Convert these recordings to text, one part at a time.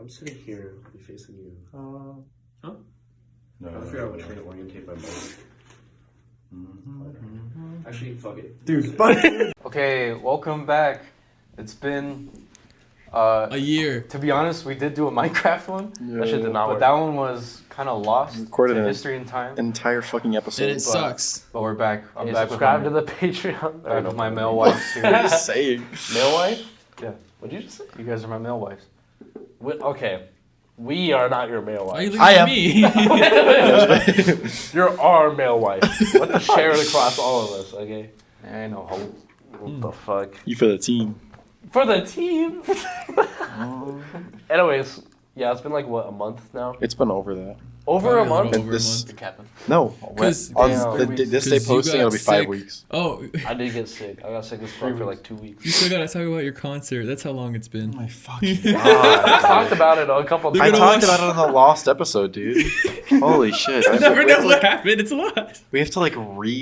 I'm sitting here, I'll be facing you. Huh? No, I figure out which way to orientate my mic. Actually, fuck it. Dude, buddy. Okay, welcome back. It's been a year. To be honest, we did do a Minecraft one. Yeah. That shit did not work. But that one was kind of lost Recorded to history and time. Entire fucking episode. And it sucks. But we're back. I'm back subscribe with to the Patreon. back with my male wife What are you series. saying? Male wife? Yeah. What'd you just say? You guys are my male wives. Okay. We are not your male Why are you wife. looking at me? You're our male wife. Let the share it across all of us, okay? I know. What the fuck? You for the team. For the team! Anyways, yeah, it's been like, what, a month now? It's been over that. Over a Probably month? over a This- month. Captain. No. 'Cause- on Damn. this day 'Cause you posting, got it'll be 5 sick. weeks. Oh, I did get sick. I got sick as fuck for like 2 weeks. you still gotta talk about your concert. That's how long it's been. My fucking I talked about it a couple They're I times. gonna talked watch- about it on the lost episode, dude. Holy shit. You never know what happened. It's a lot. We have to like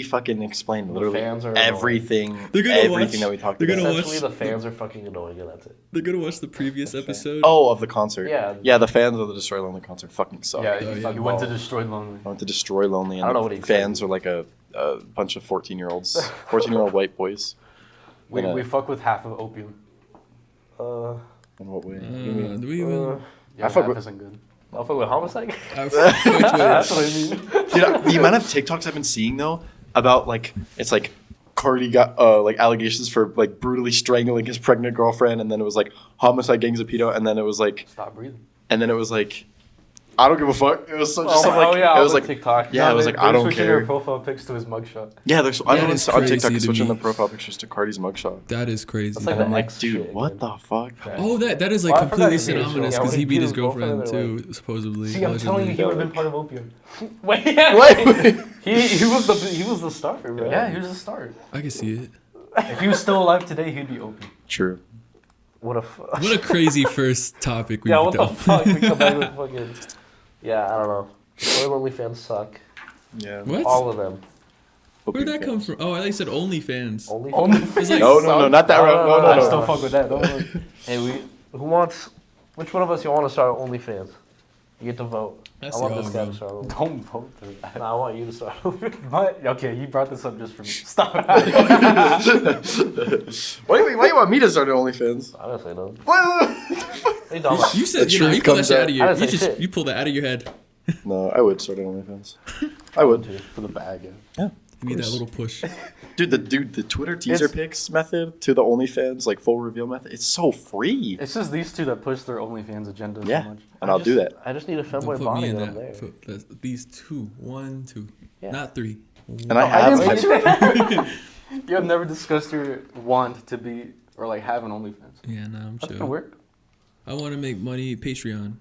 fucking explain literally fans are everything. They're gonna Everything watch- that we talked they're about. gonna Essentially, watch- the fans are fucking annoying, and that's it. They're gonna watch the previous episode. Oh, of the concert. Yeah. Yeah, the fans of the Destroy Lonely concert fucking suck. Yeah, Oh, you, yeah. you went to Destroyed Lonely. I went to Destroy Lonely, and I don't know what the he fans are like a bunch of 14-year-olds, 14-year-old white boys. We, Yeah. we fuck with half of opium. In what way? What do you mean? Do we even? Yeah, I fuck half with- isn't good. I'll fuck with homicide. That's what I mean. Dude, the amount of TikToks I've been seeing though about like it's like Cardi got like allegations for like brutally strangling his pregnant girlfriend, and then it was like homicide gangs of pedo, and then it was like I don't give a fuck. It was so just like yeah, it was like TikTok. yeah, it was They- like they're I don't switching care. their profile pics to his mugshot. Yeah, there's I That don't is on TikTok crazy to switching the me. profile pictures to Cardi's mugshot. That is crazy. That's like And I'm the like, X dude, shit, what man. the fuck? Oh, that is like Well, I forgot completely his name. synonymous Yeah, because what he did beat he his do? Girlfriend girlfriend or too, supposedly. See, I'm telling you, he would have allegedly. been part of opium. Wait, he was the starter, bro. Yeah, he was a start. I can see it. If he was still alive today, he'd be opium. True. What a What a crazy first topic we've yeah. What the done. fuck? We come back with fucking. Yeah, I don't know. Toy Lonely fans suck. Yeah. What? All of them. Where'd that come from? Oh, I thought you said OnlyFans. Only. It's like, No, not that route. No, I no, still no. fuck with that. Don't worry. Hey, who wants? Which one of us you want to start OnlyFans? You get to vote. That's I want wrong, this guy bro. to start. OnlyFans. Don't vote through that. Nah, I want you to start. But okay, you brought this up just for me. Stop. Why do you want me to start an OnlyFans? I didn't say no. What? Hey, dog. You said, The you know, truth you pulled that comes shit out. out of I your, didn't say shit. you pulled that out of your head. No, I would start an OnlyFans. I would. For the bag. Yeah. You need that course. little push. Dude, the Twitter teaser pics method to the OnlyFans like full reveal method, it's so free. It's just these two that push their OnlyFans agenda Yeah, so much. and I'll do that. I just need a Don't femboy put body me in and I'm that. there. These two. 1, 2. Yeah. Not 3. And I have. didn't put I- You have never discussed your want to be or like have an OnlyFans. Yeah, nah, I'm That's sure. gonna work. I want to make money. Patreon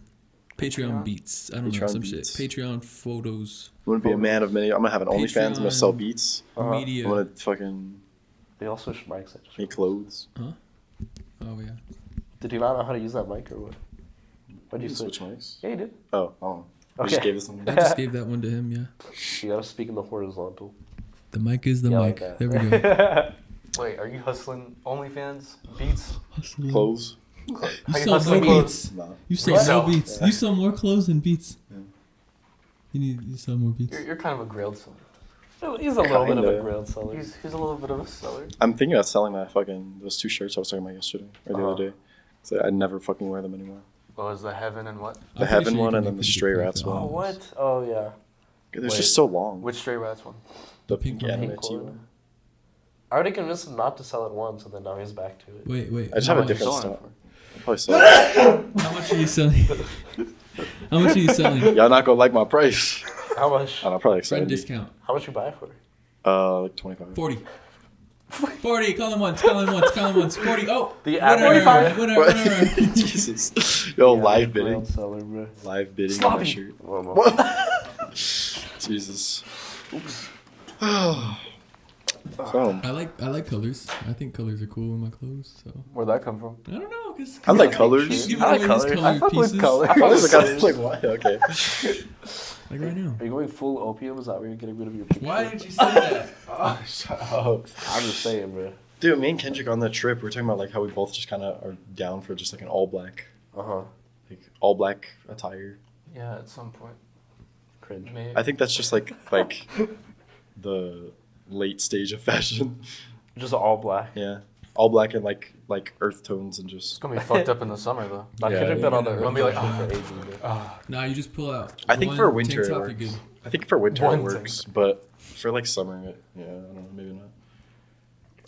beats. I don't know, Patreon some beats. shit. Patreon photos. I'm gonna be a man of many. I'm gonna have an OnlyFans. I'm gonna sell beats. Media. I'm gonna fucking They all switched mics. I just make clothes. Oh, yeah. Did you not know how to use that mic or what? What'd you You switch? switch mics. Yeah, you did. Oh. I just Okay. gave this one. I just gave that one to him, yeah. You gotta speak in the horizontal. The mic is the Yeah, mic. like that. There we go. Wait, are you hustling OnlyFans beats? Hustling. Clothes. You How you sell hustling more clothes? beats. Nah. You sell Resell. more beats. Yeah. You sell more clothes than beats. Yeah. You sell more beats. You're kind of a grailed seller. He's a little bit of a Kinda. grilled seller. He's a little bit of a seller. I'm thinking about selling those 2 shirts I was talking about yesterday or the Uh-huh. other day. So I never fucking wear them anymore. What was the heaven and what? I'm The pretty Heaven sure you one can and make then the pretty Stray good Rats profit one. Oh, on those. what? Oh, yeah. They're Wait. just so long. Which Stray Rats one? The pink pink one. anime Pink tea one. one. I already convinced him not to sell it once, and then now he's back to it. Wait. I just how have a much? different selling it style. I'll probably sell it. How much are you selling? How much are you selling? Y'all not gonna like my price. How much? I don't know, probably like Friend 70. discount. How much you buy it for? Like 25. 40. 40. Call him once. 40. Oh. The Winner. Jesus. Yo, live bidding. Grilled seller, bro. Live bidding on my Sloppy. shirt. Well, no. What? Jesus. So, I like colors. I think colors are cool in my clothes. So Where'd that come from? I don't know. Cause I like colors. Giving I like away his colors. colored I fuck with pieces. color. Colors are kind of like what? Okay. Like right now. Are you going full opium? Is that where you're getting rid of your picture? Why did you say that? Oh, shut up. I'm just saying, bro. Dude, me and Kendrick on that trip, we were talking about like how we both just kind of are down for just like an all black. Uh huh. like all black attire. Yeah, at some point. Cringe. Maybe. I think that's just like the late stage of fashion. Just all black. Yeah, all black and like earth tones and It's just. gonna be fucked up in the summer though. I Yeah. could have been on the Gonna be like, for ages. Bro. Nah, you just pull out. I think one for winter tank it top, works. you're good. I think for winter One it works, but for like summer, yeah, I don't know, maybe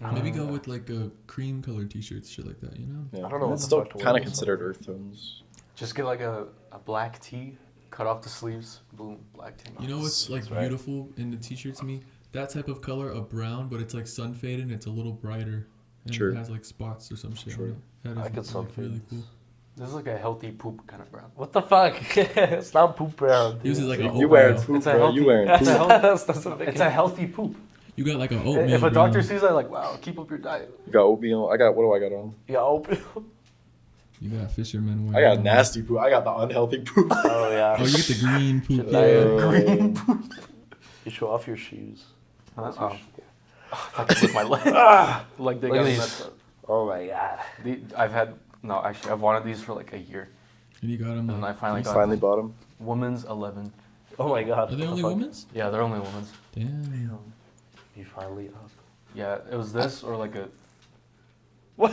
not. Maybe go with like a cream colored t-shirts, shit like that, you know? Yeah. I don't know what It's the still fuck to wear kind of this considered earth tones. Just get like a black tee, cut off the sleeves, boom, black tee. You know what's like right. beautiful in the t-shirt to me? That type of color, a brown, but it's like sun faded and it's a little brighter. And Sure. it has like spots or some shit Sure. on it. That I is could sun like, really fade. cool. This is like a healthy poop kind of brown. What the fuck? It's not poop brown. He uses like a You wearing oatmeal. poop, It's a bro? healthy- You wearing It's poop? a healthy, That's a big it's a healthy poop. You got like an oatmeal If a brown. doctor sees that, like, wow, keep up your diet. You got oatmeal. I got. What do I got on? Yeah, open. You got fisherman I got nasty poop. I got the unhealthy poop. Oh yeah. Oh, you get the green poop. Yeah. Yeah. Green poop. You show off your shoes. Oh. If I could lift my leg. Like they Look got at messed these. up. Oh my god. I've wanted these for like a year. And you got them And I like. finally got Finally bought them. women's 11. Oh my god. Are they what the only fuck? women's? Yeah, they're only women's. Damn. You finally up. Yeah, it was this or like a. What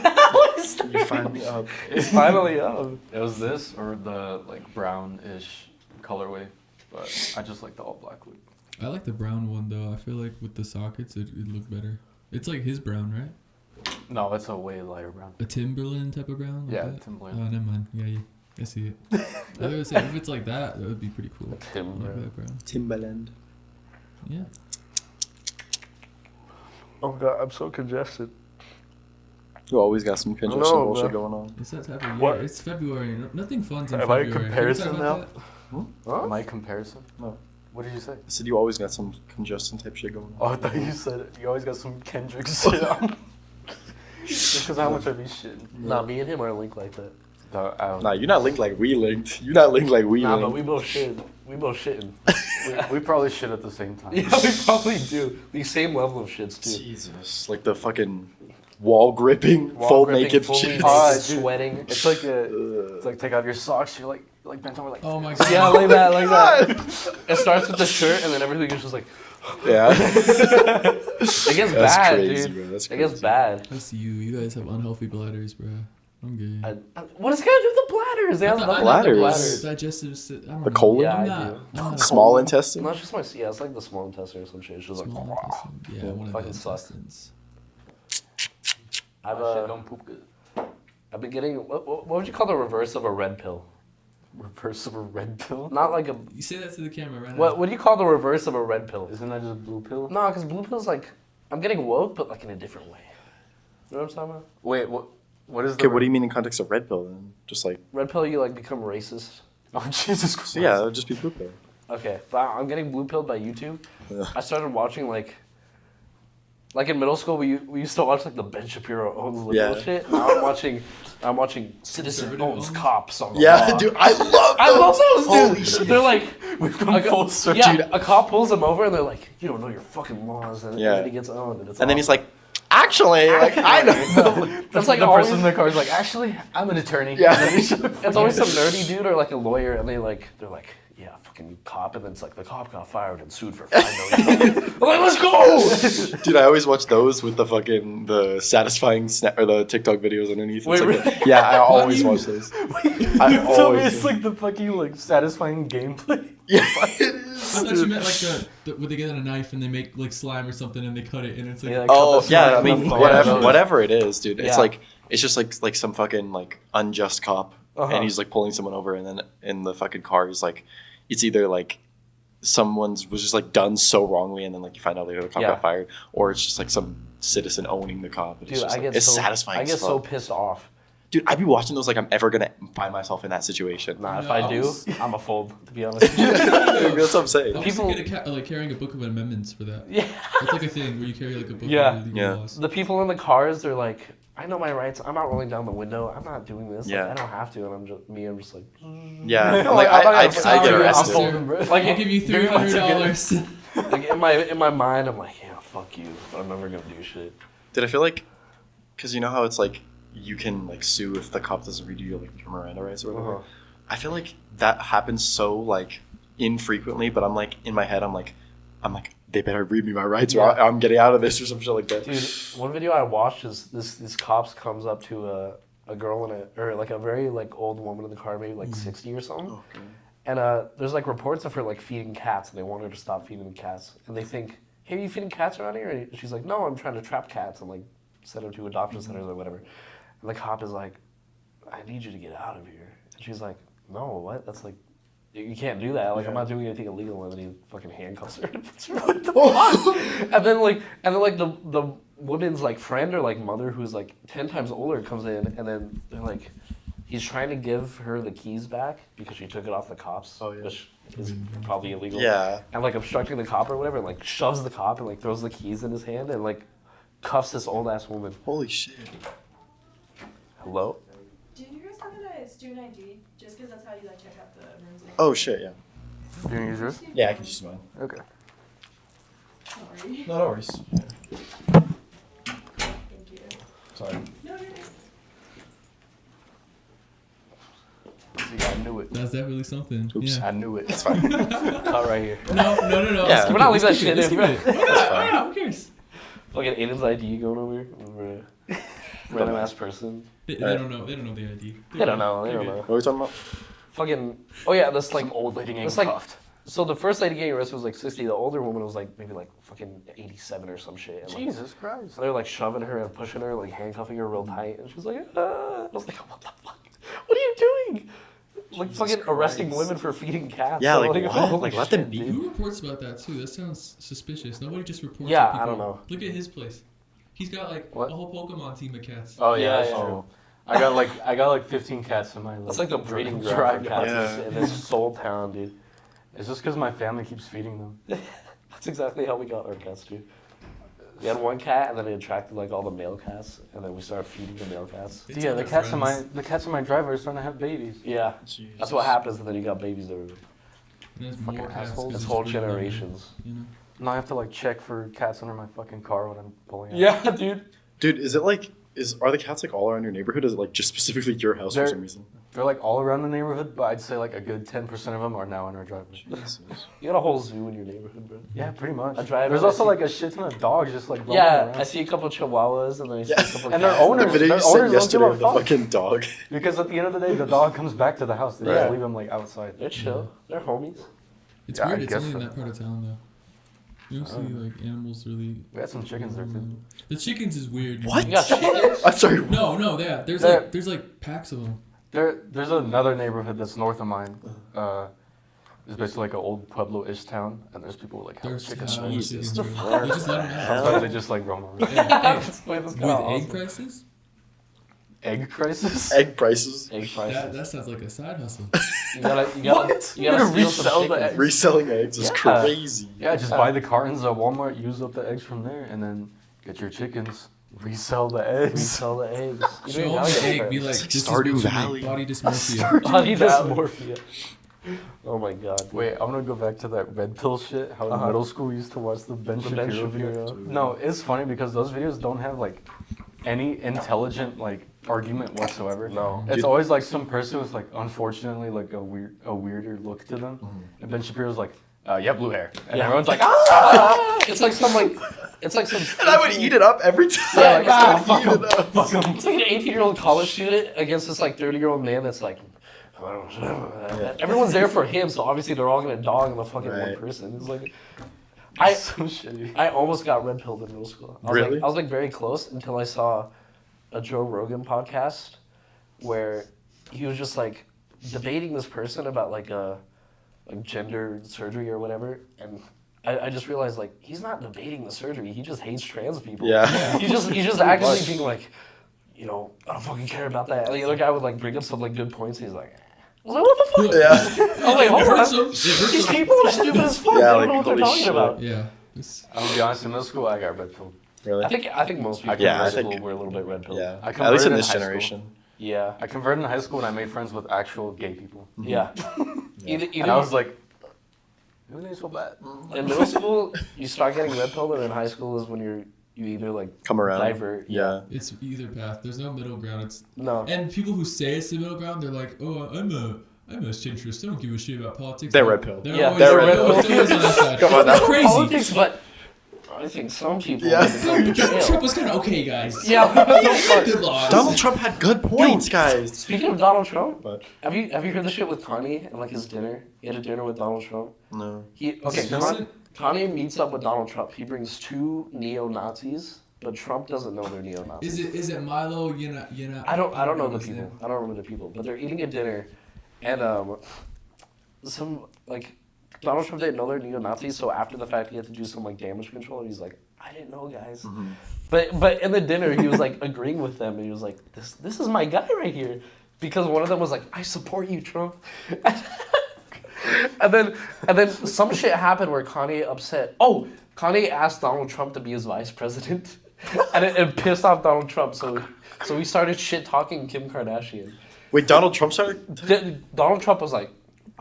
is that? You finally up. It's finally up. It was this or the like brownish colorway, but I just like the all black look. I like the brown one though. I feel like with the sockets, it looked better. It's like his brown, right? No, it's a way lighter brown. A Timberland type of brown? Like Yeah, that? Timberland. Oh, never mind. Yeah, I see it. I was gonna say, if it's like that, that would be pretty cool. I like Timberland. that brown. Timberland. Yeah. Oh god, I'm so congested. You always got some congestion know, bullshit bro. going on. It's that type of year. What? It's February. Nothing fun's in Am I in February. Can we talk comparison about now? that? Huh? My comparison? No. What did you say? I said you always got some congestion type shit going Oh, on. I thought you said you always got some Kendrick shit on. Just because how much I be shitting. Nah, me and him are linked like that. Nah, you're not linked like we linked. You're not linked like we Nah, linked. but we both shitting. We both shitting. we probably shit at the same time. Yeah, we probably do. The same level of shits too. Jesus, like the fucking wall gripping, Wall full gripping, naked fully shit. naked, Ah, dude. sweating. It's like it's like take off your socks. You're like bent over like. Oh my god. Yeah, like that, like that. It starts with the shirt, and then everything is just like. Yeah. It gets That's bad, crazy, dude. bro. That's It crazy. gets bad. That's you. You guys have unhealthy bladders, bro. I'm good. What is it gonna do with the bladders? They have I nothing thought with the Bladders. Digestive. I don't The know. colon? Yeah, I'm I not, do. I'm not a Small intestine. No, it's just my it's like the small intestine or some shit. It's just like. small intestine. Yeah, one of the Fucking sucks. intestines. I've My shit don't poop good. I've been getting what would you call the reverse of a red pill? Reverse of a red pill. Not like a You say that to the camera right what do you call the reverse of a red pill? Isn't that just blue pill? No, because blue pill's like I'm getting woke, but like in a different way. You know what I'm talking about? Wait, what is the? Okay, what do you mean in context of red pill then? Just like, Red pill, you like become racist. Oh Jesus Christ! so yeah, it would just be blue pill. Okay, but I'm getting blue pilled by YouTube. Ugh. I started watching like in middle school we used to watch like the Ben Shapiro owns liberal Yeah. shit. Now I'm watching Citizen Conservative owns owns? cops on the Yeah, law. dude, I love I love those, dude. Holy shit. They're like, We've come full circle. yeah, Dude. a cop pulls them over and they're like, you don't know your fucking laws, and Yeah. then he gets owned, and it's And then he's awesome. like, actually, like, I know. That's like the always, person in the car is like, actually, I'm an attorney. Yeah. And then he's like, it's always some nerdy dude or like a lawyer, and they're like, yeah, fucking cop, and then it's like the cop got fired and sued for $5 million. I'm like, let's go. Dude, I always watch those with the satisfying snap or the TikTok videos underneath. Wait, It's like yeah, I always watch those. I Tell me always it's like the fucking like satisfying gameplay. yeah, it I is. thought you meant like the where they get a knife and they make like slime or something and they cut it and it's like Yeah, Oh cut the yeah, slime I mean on the whatever, phone. whatever it is, dude. It's Yeah. like it's just like some fucking like unjust cop, Uh-huh. and he's like pulling someone over, and then in the fucking car, he's like, it's either like someone's was just like done so wrongly, and then like you find out later the cop Yeah. got fired, or it's just like some citizen owning the cop. And it's Dude, just, I like, get it's so satisfying. I as get so fuck. pissed off. Dude, I'd be watching those like I'm ever gonna find myself in that situation. Nah, if No, I I do, was- I'm a fold, to be honest. That's what I'm saying. I was people- thinking of like carrying a book of amendments for that. Yeah. It's like a thing where you carry like a book Yeah. of legal Yeah. laws. The people in the cars, they're like, I know my rights. I'm not rolling down the window. I'm not doing this. Yeah. Like, I don't have to. And I'm just like, Yeah, Like, like I'm not I gonna- get I'm arrested. folding, bro. Like, I'll give you give me my $300. like in my mind, I'm like, yeah, fuck you. But I'm never gonna do shit. Did I feel like, because you know how it's like you can like sue if the cop doesn't read you like your Miranda rights or whatever. Uh-huh. I feel like that happens so like infrequently, but I'm like in my head I'm like they better read me my rights or I'm getting out of this or some shit like that. Dude, one video I watched is this cops comes up to a girl or like a very like old woman in the car, maybe like 60 or something. Oh, God. And there's like reports of her like feeding cats, and they want her to stop feeding the cats. And they think, hey, are you feeding cats around here? And she's like, no, I'm trying to trap cats and like send them to adoption centers or whatever. And the cop is like, I need you to get out of here. And she's like, no, what? That's like, you can't do that. Like, I'm not doing anything illegal. And then he fucking handcuffs her and puts her what the fuck? And then like the woman's like friend or like mother who's like 10 times older comes in, and then they're like, he's trying to give her the keys back because she took it off the cops, which is probably illegal. Yeah. And like obstructing the cop or whatever, and like shoves the cop and like throws the keys in his hand and like cuffs this old ass woman. Holy shit. Hello? Do you guys have a student ID? Just because that's how you like check out the rooms. Oh shit, yeah. Do you use yours? Yeah, I can just mine. Okay. Sorry. No worries. Thank you. Sorry. No, you're good. See, I knew it. That's definitely something. Oops. Yeah. I knew it. It's fine. Cut right here. No. Yeah. Skip We're not it, leaving that skip shit it, in, skip bro. it. Yeah, who cares? Fucking Aiden's ID going over random ass person. They don't know. They don't know the ID. They don't know. They They're don't good. know. What are we talking about? Fucking. Oh yeah, that's like Old lady getting It's like- cuffed. So the first lady getting arrested was like 60. The older woman was like maybe like fucking 87 or some shit. And, like, Jesus Christ. so they're like shoving her and pushing her, like handcuffing her real tight, and she's like, ah. I was like, what the fuck? What are you doing? Like fucking arresting women for feeding cats. Yeah, So, like, what? holy Like, let them shit, be. dude. Who reports about that too? That sounds suspicious. Nobody just reports. Yeah, that people, I don't know. Look at his place. He's got like What? a whole Pokemon team of cats. Oh Yeah, yeah, that's yeah. true. I got like 15 cats in my. That's like the breeding ground drive. for cats Yeah. in this soul town, dude. It's just because my family keeps feeding them. That's exactly how we got our cats, dude. We had one cat, and then it attracted like all the male cats, and then we started feeding the male cats. It's Yeah, all the their cats in my driveway are starting to have babies. Yeah, that's what happens, and then you got babies everywhere. And there's Fucking more cats. assholes. 'cause It's there's whole breeding everywhere, generations. You know. Now I have to like check for cats under my fucking car when I'm pulling out. Yeah, dude. Dude, is it like are the cats like all around your neighborhood? Or is it like just specifically your house for They're- some reason? They're like all around the neighborhood, but I'd say like a good 10% of them are now in our driveway. You got a whole zoo in your neighborhood, bro. Yeah, pretty much. I drive There's and I also see- like a shit ton of dogs just like roaming Yeah, around. I see a couple chihuahuas, and then I see Yeah. a couple And their cats. owners- The video their you sent owners don't yesterday give a of the fuck. fucking dog. Because at the end of the day, the dog comes back to the house. They Right. just leave him like outside. They're chill. They're homies. It's Yeah, I weird. It's guess only in so. that part of town though. You don't see like animals really. We had some chickens there too. The chickens is weird. What? You got chickens? I'm sorry. No, yeah. There- There's like packs of them. There's another neighborhood that's north of mine. It's basically like an old Pueblo-ish town, and there's people with like hella There's chickens. hella Jesus. chickens. Bro. You just let them out. Sometimes they just like roam around. Hey, Wait, that's with kinda egg awesome. prices, Egg crisis? Egg prices. Egg that prices. sounds like a side hustle. You gotta You're steal gonna some resell the chickens. eggs? Reselling eggs is Yeah. crazy. Yeah, just buy the cartons at Walmart, use up the eggs from there, and then get your chickens, resell the eggs. Resell the eggs. You Show don't them even the know egg. yet. Be like, It's like this Stardew is what you Valley. make body dysmorphia. Body dysmorphia. Oh my god. Wait, I'm gonna go back to that red pill shit. How in middle school we used to watch the Ben Shapiro Ben video. Shapiro. No, it's funny because those videos don't have like any intelligent like argument whatsoever. No. It's Dude. always like some person with like unfortunately like a weirder look to them. And Ben Shapiro's like, yeah, blue hair. And Yeah. everyone's like, ah! It's like some And I would eat it up every time. Yeah, like, I would fuck eat it up. It's like an 18-year-old college student against this like 30-year-old man that's like. Everyone's there for him, so obviously they're all gonna dog the fucking one Right. person. It's like, I so shitty. I almost got red pilled in middle school. I was Really? Like, I was like very close until I saw a Joe Rogan podcast where he was just like debating this person about like gender surgery or whatever, and I just realized like he's not debating the surgery. He just hates trans people. Yeah. He's just actively being like, you know, I don't fucking care about that. And the other guy would like bring up some like good points. And he's like. I was like, what the fuck? Yeah. I was like, It hold hurts on. them. It hurts These them. people are stupid as fuck. Yeah, they don't like, know what they're holy talking shit. about. Yeah. It's- I'm gonna be honest, in middle school I got red pilled. Really? I think most people Yeah, in I high school think- were a little bit red pilled. Yeah. I At least in converted this in high school. generation. Yeah. I converted in high school and I made friends with actual gay people. Yeah. Either And I was like, maybe they so bad. in middle school, you start getting red pilled, and in high school is when you either like Come around. divert. Yeah. It's either path. There's no middle ground. It's No. and people who say it's the middle ground, they're like, oh, I'm most interested. I don't give a shit about politics. They're red pill. They're Yeah, always, they're they're red always, pill. they're always on that side. Come on That's now. crazy. Politics, but I think some people. Yeah. want to go to Trump jail. was kind of okay, guys. Yeah. Good laws. Donald Trump had good points, guys. Speaking of Donald Trump, But have you heard the shit with Kanye and like his dinner? He had a dinner with Donald Trump. no. Okay, Listen. Kanye meets up with Donald Trump. He brings 2 neo-Nazis, but Trump doesn't know they're neo-Nazis. Is it Milo? I don't know the his people. name. I don't remember the people, but they're eating a dinner, and some like Donald Trump didn't know they're neo-Nazis, so after the fact he had to do some like damage control, and he's like, I didn't know, guys. But in the dinner he was like agreeing with them, and he was like, this is my guy right here, because one of them was like, I support you, Trump. And then some shit happened where Kanye upset. Oh, Kanye asked Donald Trump to be his vice president, and it pissed off Donald Trump. So he started shit talking Kim Kardashian. Wait, Donald Trump started? Donald Trump was like,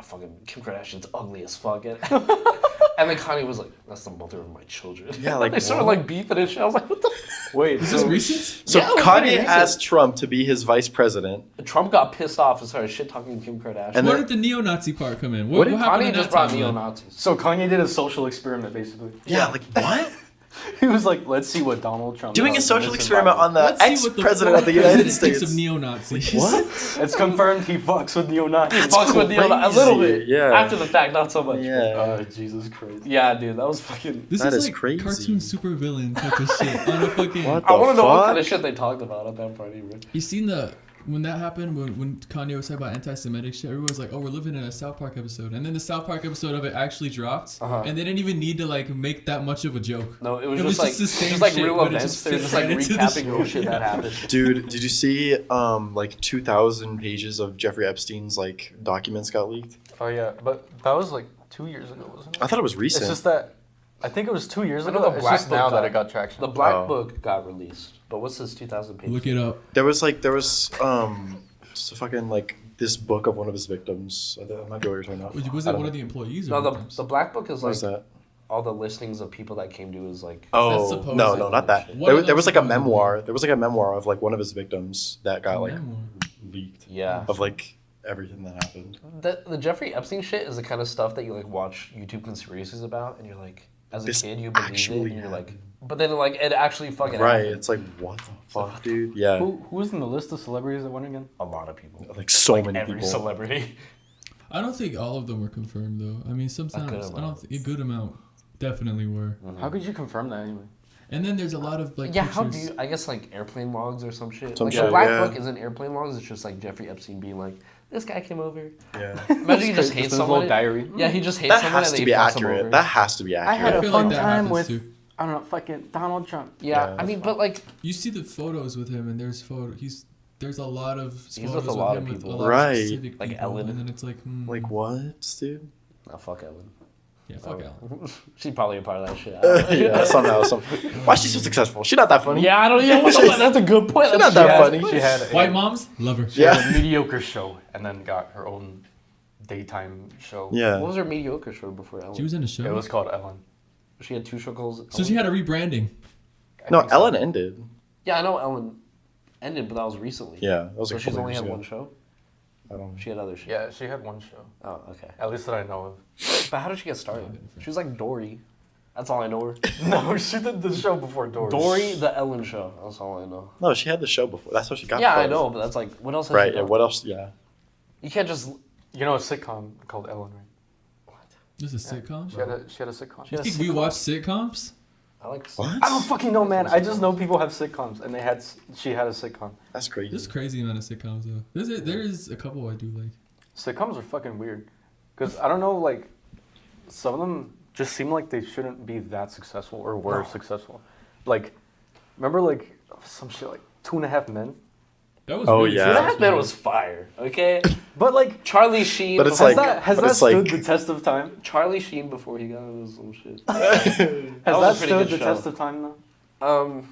fucking Kim Kardashian's ugly as fuck. And then Kanye was like, that's the mother of my children. Yeah, like, they started what? like beefing and shit. I was like, what the Wait, Is this so recent? So Yeah, it was pretty Kanye recent. asked Trump to be his vice president. Trump got pissed off and started shit talking Kim Kardashian. And Where then- did the neo-Nazi part come in? What What did happened Kanye in just that brought timeline? neo-Nazis. so Kanye did a social experiment basically. Yeah, like what? He was like, let's see what Donald Trump Doing a does in social this experiment on the Let's see what the ex-president of the United president thinks States. of neo-Nazis. What? environment. It's confirmed he fucks with neo-Nazis. That's Fucks with neo-Nazis a little bit. Yeah. After the fact, not so much. Yeah. Oh, Jesus Christ. Yeah, dude, that was fucking... This That is is like crazy. cartoon supervillain type of shit on a fucking. What I want to the know what fuck? kind of shit they talked about at that party, bro. You seen when that happened when Kanye was talking about anti-Semitic shit? Everyone was like, "Oh, we're living in a South Park episode," and then the South Park episode of it actually dropped, Uh-huh. and they didn't even need to like make that much of a joke. No, it was It just was like just the same just like shit, real but it events. just They were fit just like right into the recapping real show. shit that happened. Dude, did you see like 2,000 pages of Jeffrey Epstein's like documents got leaked? Oh yeah, but that was like 2 years ago, wasn't it? I thought it was recent. It's just that I think it was 2 years I know ago. the It's Black just Book now got- that it got traction. The Black Oh. Book got released, but what's this 2,000 pages? Look it up. there was just a fucking like this book of one of his victims. I might be what you're talking about. Was I it don't one of know. the employees? No, Or the victims? Black Book is What is like that? all the listings of people that came to his like. Oh supposed- no, not that. What are There was those like a supposed to be? memoir. There was like a memoir of like one of his victims that got like Memoir. leaked Yeah. of like everything that happened. The Jeffrey Epstein shit is the kind of stuff that you like watch YouTube conspiracies about, and you're like, as a This kid, you believe it, actually and you're like, happened. but then like it actually fucking Right? happened. It's like what the fuck, dude? Yeah, Who was in the list of celebrities that won again? A lot of people. like so Like many every people. celebrity. I don't think all of them were confirmed though. I mean, sometimes I don't. amount. A good amount definitely were. How could you confirm that anyway? And then there's a lot of like. Yeah, how do pictures. you? I guess like airplane logs or some shit. Some Like shit, the Black yeah. Book isn't airplane logs. It's just like Jeffrey Epstein being like, this guy came over. Yeah, Imagine he just Just hates his someone. little diary. Yeah, he just hates that someone has and to then be he fucks him accurate. over. That has to be I had accurate. I a feel fun like that time happens with too. I don't know, fucking Donald Trump. Yeah, Yeah. I mean, but like, You see the photos with him, and there's a lot of photos with a lot of people. a lot Right. of specific Like people, Ellen. and then it's like, Like what, dude? nah, fuck Ellen. yeah, fuck Ellen. She's probably a part of that shit. I don't know. Yeah, somehow. Why is she so successful? She's not that funny. Yeah, I don't. Yeah, what the- that's a good point. She's That's not that yeah. funny. She had a, White moms love her. she had Yeah. a mediocre show and then got her own daytime show. Yeah. What was her mediocre show before Ellen? She was in a show. It was called Ellen. She had 2 shows. So she had a rebranding. I No, think so. Ellen ended. Yeah, I know Ellen ended, but that was recently. Yeah, that was So like she's 4 only years had ago. one show. I don't know. She had other shit. Yeah, she had one show. Oh, okay. At least that I know of. But how did she get started? She was like Dory. That's all I know her. No, she did the show before Dory. Dory, the Ellen show. That's all I know. No, she had the show before. That's how she got. Yeah, I close. know, but that's like, what else has Right. she Yeah. done? What else? Yeah. You can't just. You know a sitcom called Ellen, right? This is a sitcom. She had a sitcom. She You had think we watch sitcoms? I like. What? I don't fucking know, man. I just know people have sitcoms, and she had a sitcom. That's crazy. There's crazy amount of sitcoms though. There's a couple I do like. Sitcoms are fucking weird, because I don't know, like, some of them just seem like they shouldn't be that successful or were successful. Like, remember like some shit like 2.5 Men, That was Oh, really yeah. That successful. man was fire. Okay. but like, Charlie Sheen. But it's before- like- has but that it's stood like- the test of time? Charlie Sheen before he got into some shit. Has was that a pretty stood good the show. test of time though?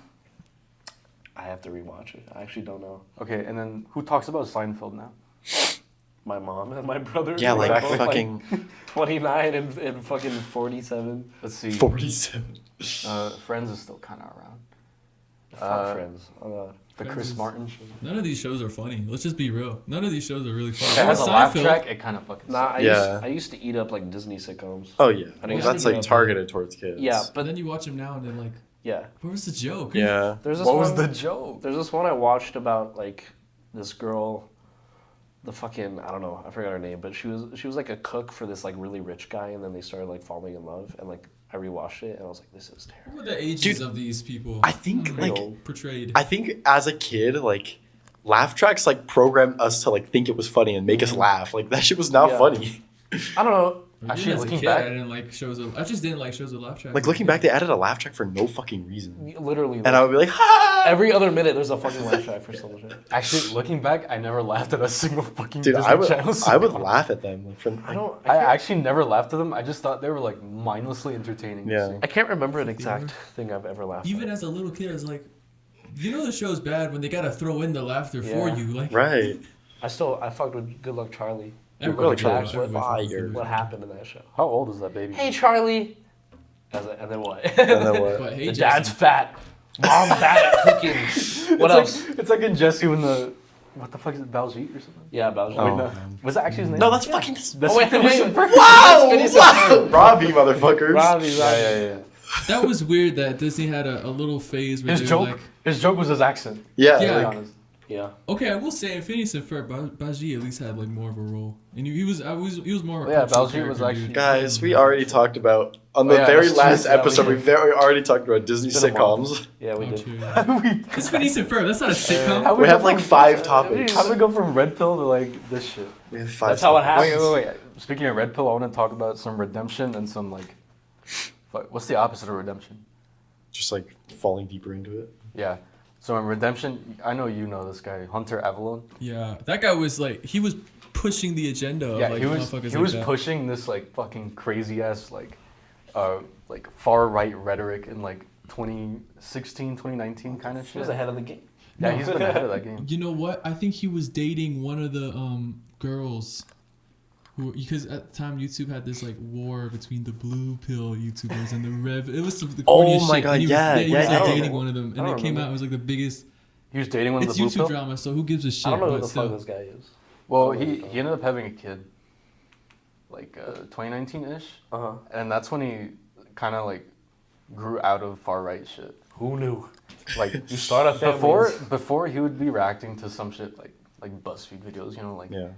I have to rewatch it. I actually don't know. Okay, and then who talks about Seinfeld now? My mom and my brother. Yeah, were like Exactly. both, fucking 29 and fucking 47. Let's see. 47. Friends is still kind of around. Fuck Friends. Oh god. The Friends Chris is- Martin show. None of these shows are funny. Let's just be real. None of these shows are really funny. If it has a Seinfeld- laugh track, it kind of fucking Nah, sucks. Yeah. I used to eat up like Disney sitcoms. Oh yeah, I think that's it's- like targeted towards kids. Yeah, But but then you watch them now and then like, yeah, what was the joke? Yeah. there's this What one. was the joke? There's this one I watched about like this girl, the fucking I don't know, I forgot her name, but she was like a cook for this like really rich guy, and then they started like falling in love, and like I rewatched it and I was like, this is terrible. What were the ages Dude, of these people? I think Hmm. like portrayed. I think as a kid, like laugh tracks like programmed us to like think it was funny and make us laugh. Like that shit was not Yeah. funny. I don't know. Actually, as a looking kid, back- I didn't like shows. I just didn't like shows with laugh tracks. Like looking back, they added a laugh track for no fucking reason, Literally, and I would be like, ha! every other minute there's a fucking laugh track for some shit. Actually, looking back, I never laughed at a single fucking Dude, Disney I would Channel sitcom. laugh at them. Like from I don't. I actually never laughed at them. I just thought they were like mindlessly entertaining. Yeah. I can't remember an exact thing I've ever laughed Even at. as a little kid, I was like, you know, the show's bad when they gotta throw in the laughter for Yeah. you. Like, right. I fucked with Good Luck Charlie. everybody Good Luck fucks Charlie. with it. Fire. What happened in that show? How old is that baby? Hey Charlie. And then what? And then what? But hey, the Jason, dad's fat. Mom bad at cooking. What else? It's like in Jesse when the what the fuck is it, Baljeet or something? Yeah, Belgium. Oh. No. Was that actually his name? No, that's fucking. That's Oh, wait, Phineas wait. and Ferb. Wow! Phineas and Wow! Ferb. Robbie, motherfuckers. Robbie. Yeah. that was weird that Disney had a little phase where His they were joke, like, his joke was his accent. Yeah. Yeah. To be like- honest. Yeah. okay, I will say, Phineas and Ferb, Baji at least had like more of a role, and he was more. a Yeah, cultural Baljeet was character, actually- dude. Guys, we already talked about on the Oh, yeah, very that's last true. Yeah, we episode. We did. very already talked about Disney It's been a while. sitcoms. Yeah, we Oh, did. true. How do we? It's Phineas and Ferb. That's not a sitcom. How We go have like from- 5 topics. How do we go from red pill to like this shit? We have 5. That's how it topics. happens. Wait. Speaking of red pill, I want to talk about some redemption and some like, what's the opposite of redemption? Just like falling deeper into it. Yeah. So in redemption, I know you know this guy, Hunter Avalon. Yeah, that guy was like, he was pushing the agenda. Of, Yeah, like, he was motherfuckers he like was that. pushing this like fucking crazy ass like far right rhetoric in like 2016, 2019 kind of He shit. was ahead of the game. Yeah, No. he's been ahead of that game. You know what? I think he was dating one of the girls who, because at the time YouTube had this like war between the blue pill YouTubers and the red. It was some of the Oh corniest my shit. God, And he was, yeah, he was yeah, like yeah. dating one of them, and I it don't came remember. out. It was like the biggest. He was dating one of It's the blue YouTube pill. drama, so who gives a shit? I don't know who but the still. fuck this guy is. Well, he ended up having a kid, like 2019-ish, Uh-huh. and that's when he kind of like grew out of far right shit. Who knew? Like You start a before family. before he would be reacting to some shit like BuzzFeed videos, you know, like Yeah.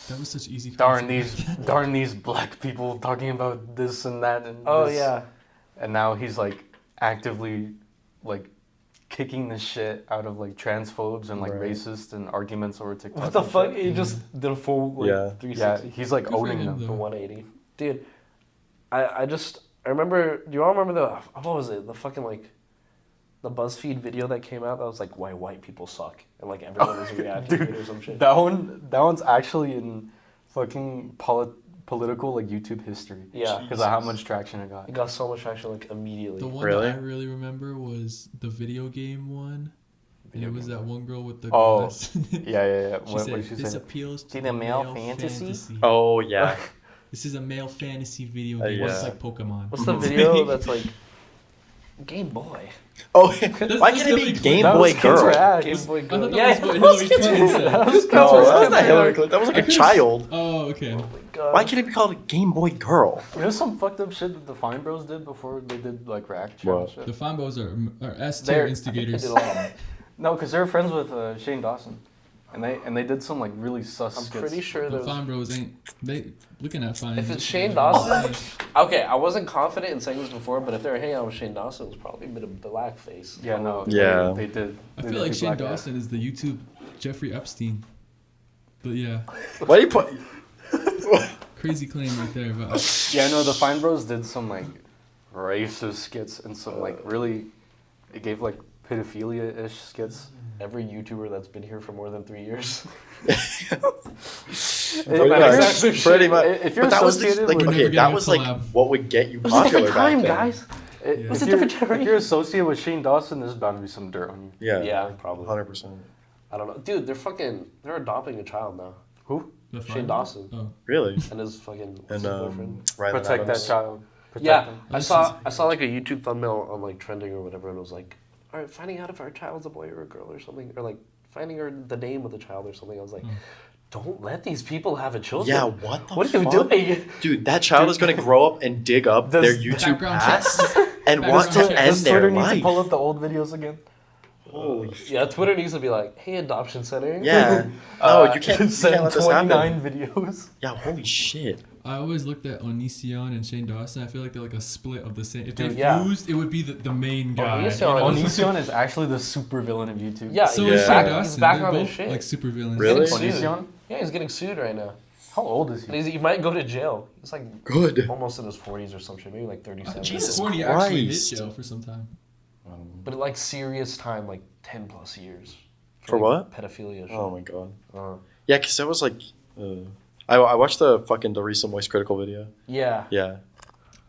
That was such easy. darn concept. these black people talking about this and that and Oh this. yeah. And now he's like actively like kicking the shit out of like transphobes and like Right. racist and arguments over TikTok. What the and fuck? shit. He just did a full like Yeah. 360 Yeah, he's like Good for owning him, them. though. for 180. Dude, I remember. Do you all remember the what was it? The fucking like the BuzzFeed video that came out that was like why white people suck and like everyone was reacting to it or some shit. That one's actually in fucking political like YouTube history. Yeah. Because of how much traction it got. It got so much traction like immediately. The one Really? that I really remember was the video game one. And it was that one girl with the Oh, glass. Yeah. She What said, did she this say? appeals to See the the male male fantasy? Oh yeah. This is a male fantasy video game. yeah. It's like Pokemon. What's the video that's like Game Boy? Oh, why can't it be Hillary Game That Boy was Kids Girl? Rad. Game Boy I Girl. thought that Yeah, was what Hillary Clinton said. That was Kids No, Rad. that was not Hillary Clinton. That was like a child. Oh, okay. Oh my god. Why can't it be called a Game Boy Girl? You know some fucked up shit that the Fine Bros did before they did like React channel What? shit? The Fambos are S They're- tier They instigators. did a lot of- No, because they were friends with Shane Dawson, and they did some like really sus I'm skits. pretty sure The there's. Fine Bros ain't they looking at Fine. If it's Shane Dawson, okay, I wasn't confident in saying this before, but if they were hanging out with Shane Dawson, it was probably a bit of blackface. Yeah, no. Yeah. They did. I they feel did like do Shane black hair. Dawson is the YouTube Jeffrey Epstein. But yeah, Why do you put? crazy claim right there. But Yeah, no. The Fine Bros did some like racist skits and some like really, it gave like pedophilia-ish skits. Every YouTuber that's been here for more than 3 years. Pretty much. Pretty much. If you're But that was the, associated like with- We're okay, never that getting a was like collab. what would get you It was a popular different time, back then. guys. Yeah. It was a If different you're generation. associated with Shane Dawson, there's bound to be some dirt on you. Yeah. Yeah, probably. 100%. I don't know. Dude, they're adopting a child now. Who? the Shane Fine Dawson. Oh, Really? And his fucking And boyfriend. Rylan Protect Adams. that child. Protect Yeah, him. I saw like a YouTube thumbnail on like trending or whatever, and it was like all right, finding out if our child's a boy or a girl or something, or like finding the name of the child or something. I was like, don't let these people have a children. Yeah, what the What are you fuck? doing? Dude, that child is gonna grow up and dig up their YouTube background past checks. and want to Background checks. end Does their Twitter need to life. pull up the old videos again? Holy Yeah, Twitter needs to be like, hey, adoption center. Yeah. No, you can't Send let this happen. 29 videos. Yeah, holy shit. I always looked at Onision and Shane Dawson. I feel like they're like a split of the same. If they Dude, yeah. fused, it would be the main guy. Onision- you know? Onision is actually the super villain of YouTube. Yeah, So Yeah. is he's Shane back, Dawson. he's back They're on his both shit. like super villains. Really? Getting sued. Onision? Yeah, he's getting sued right now. How old is And he? he might go to jail. He's like Good. almost in his 40s or some shit, maybe like 37. Jesus Corny actually hit Christ. jail for some time. But like serious time, like 10 plus years. For like, what? Pedophilia shit. Oh my god. Uh, Yeah, because that was like. I watched the recent Moist Critical video. yeah. Yeah.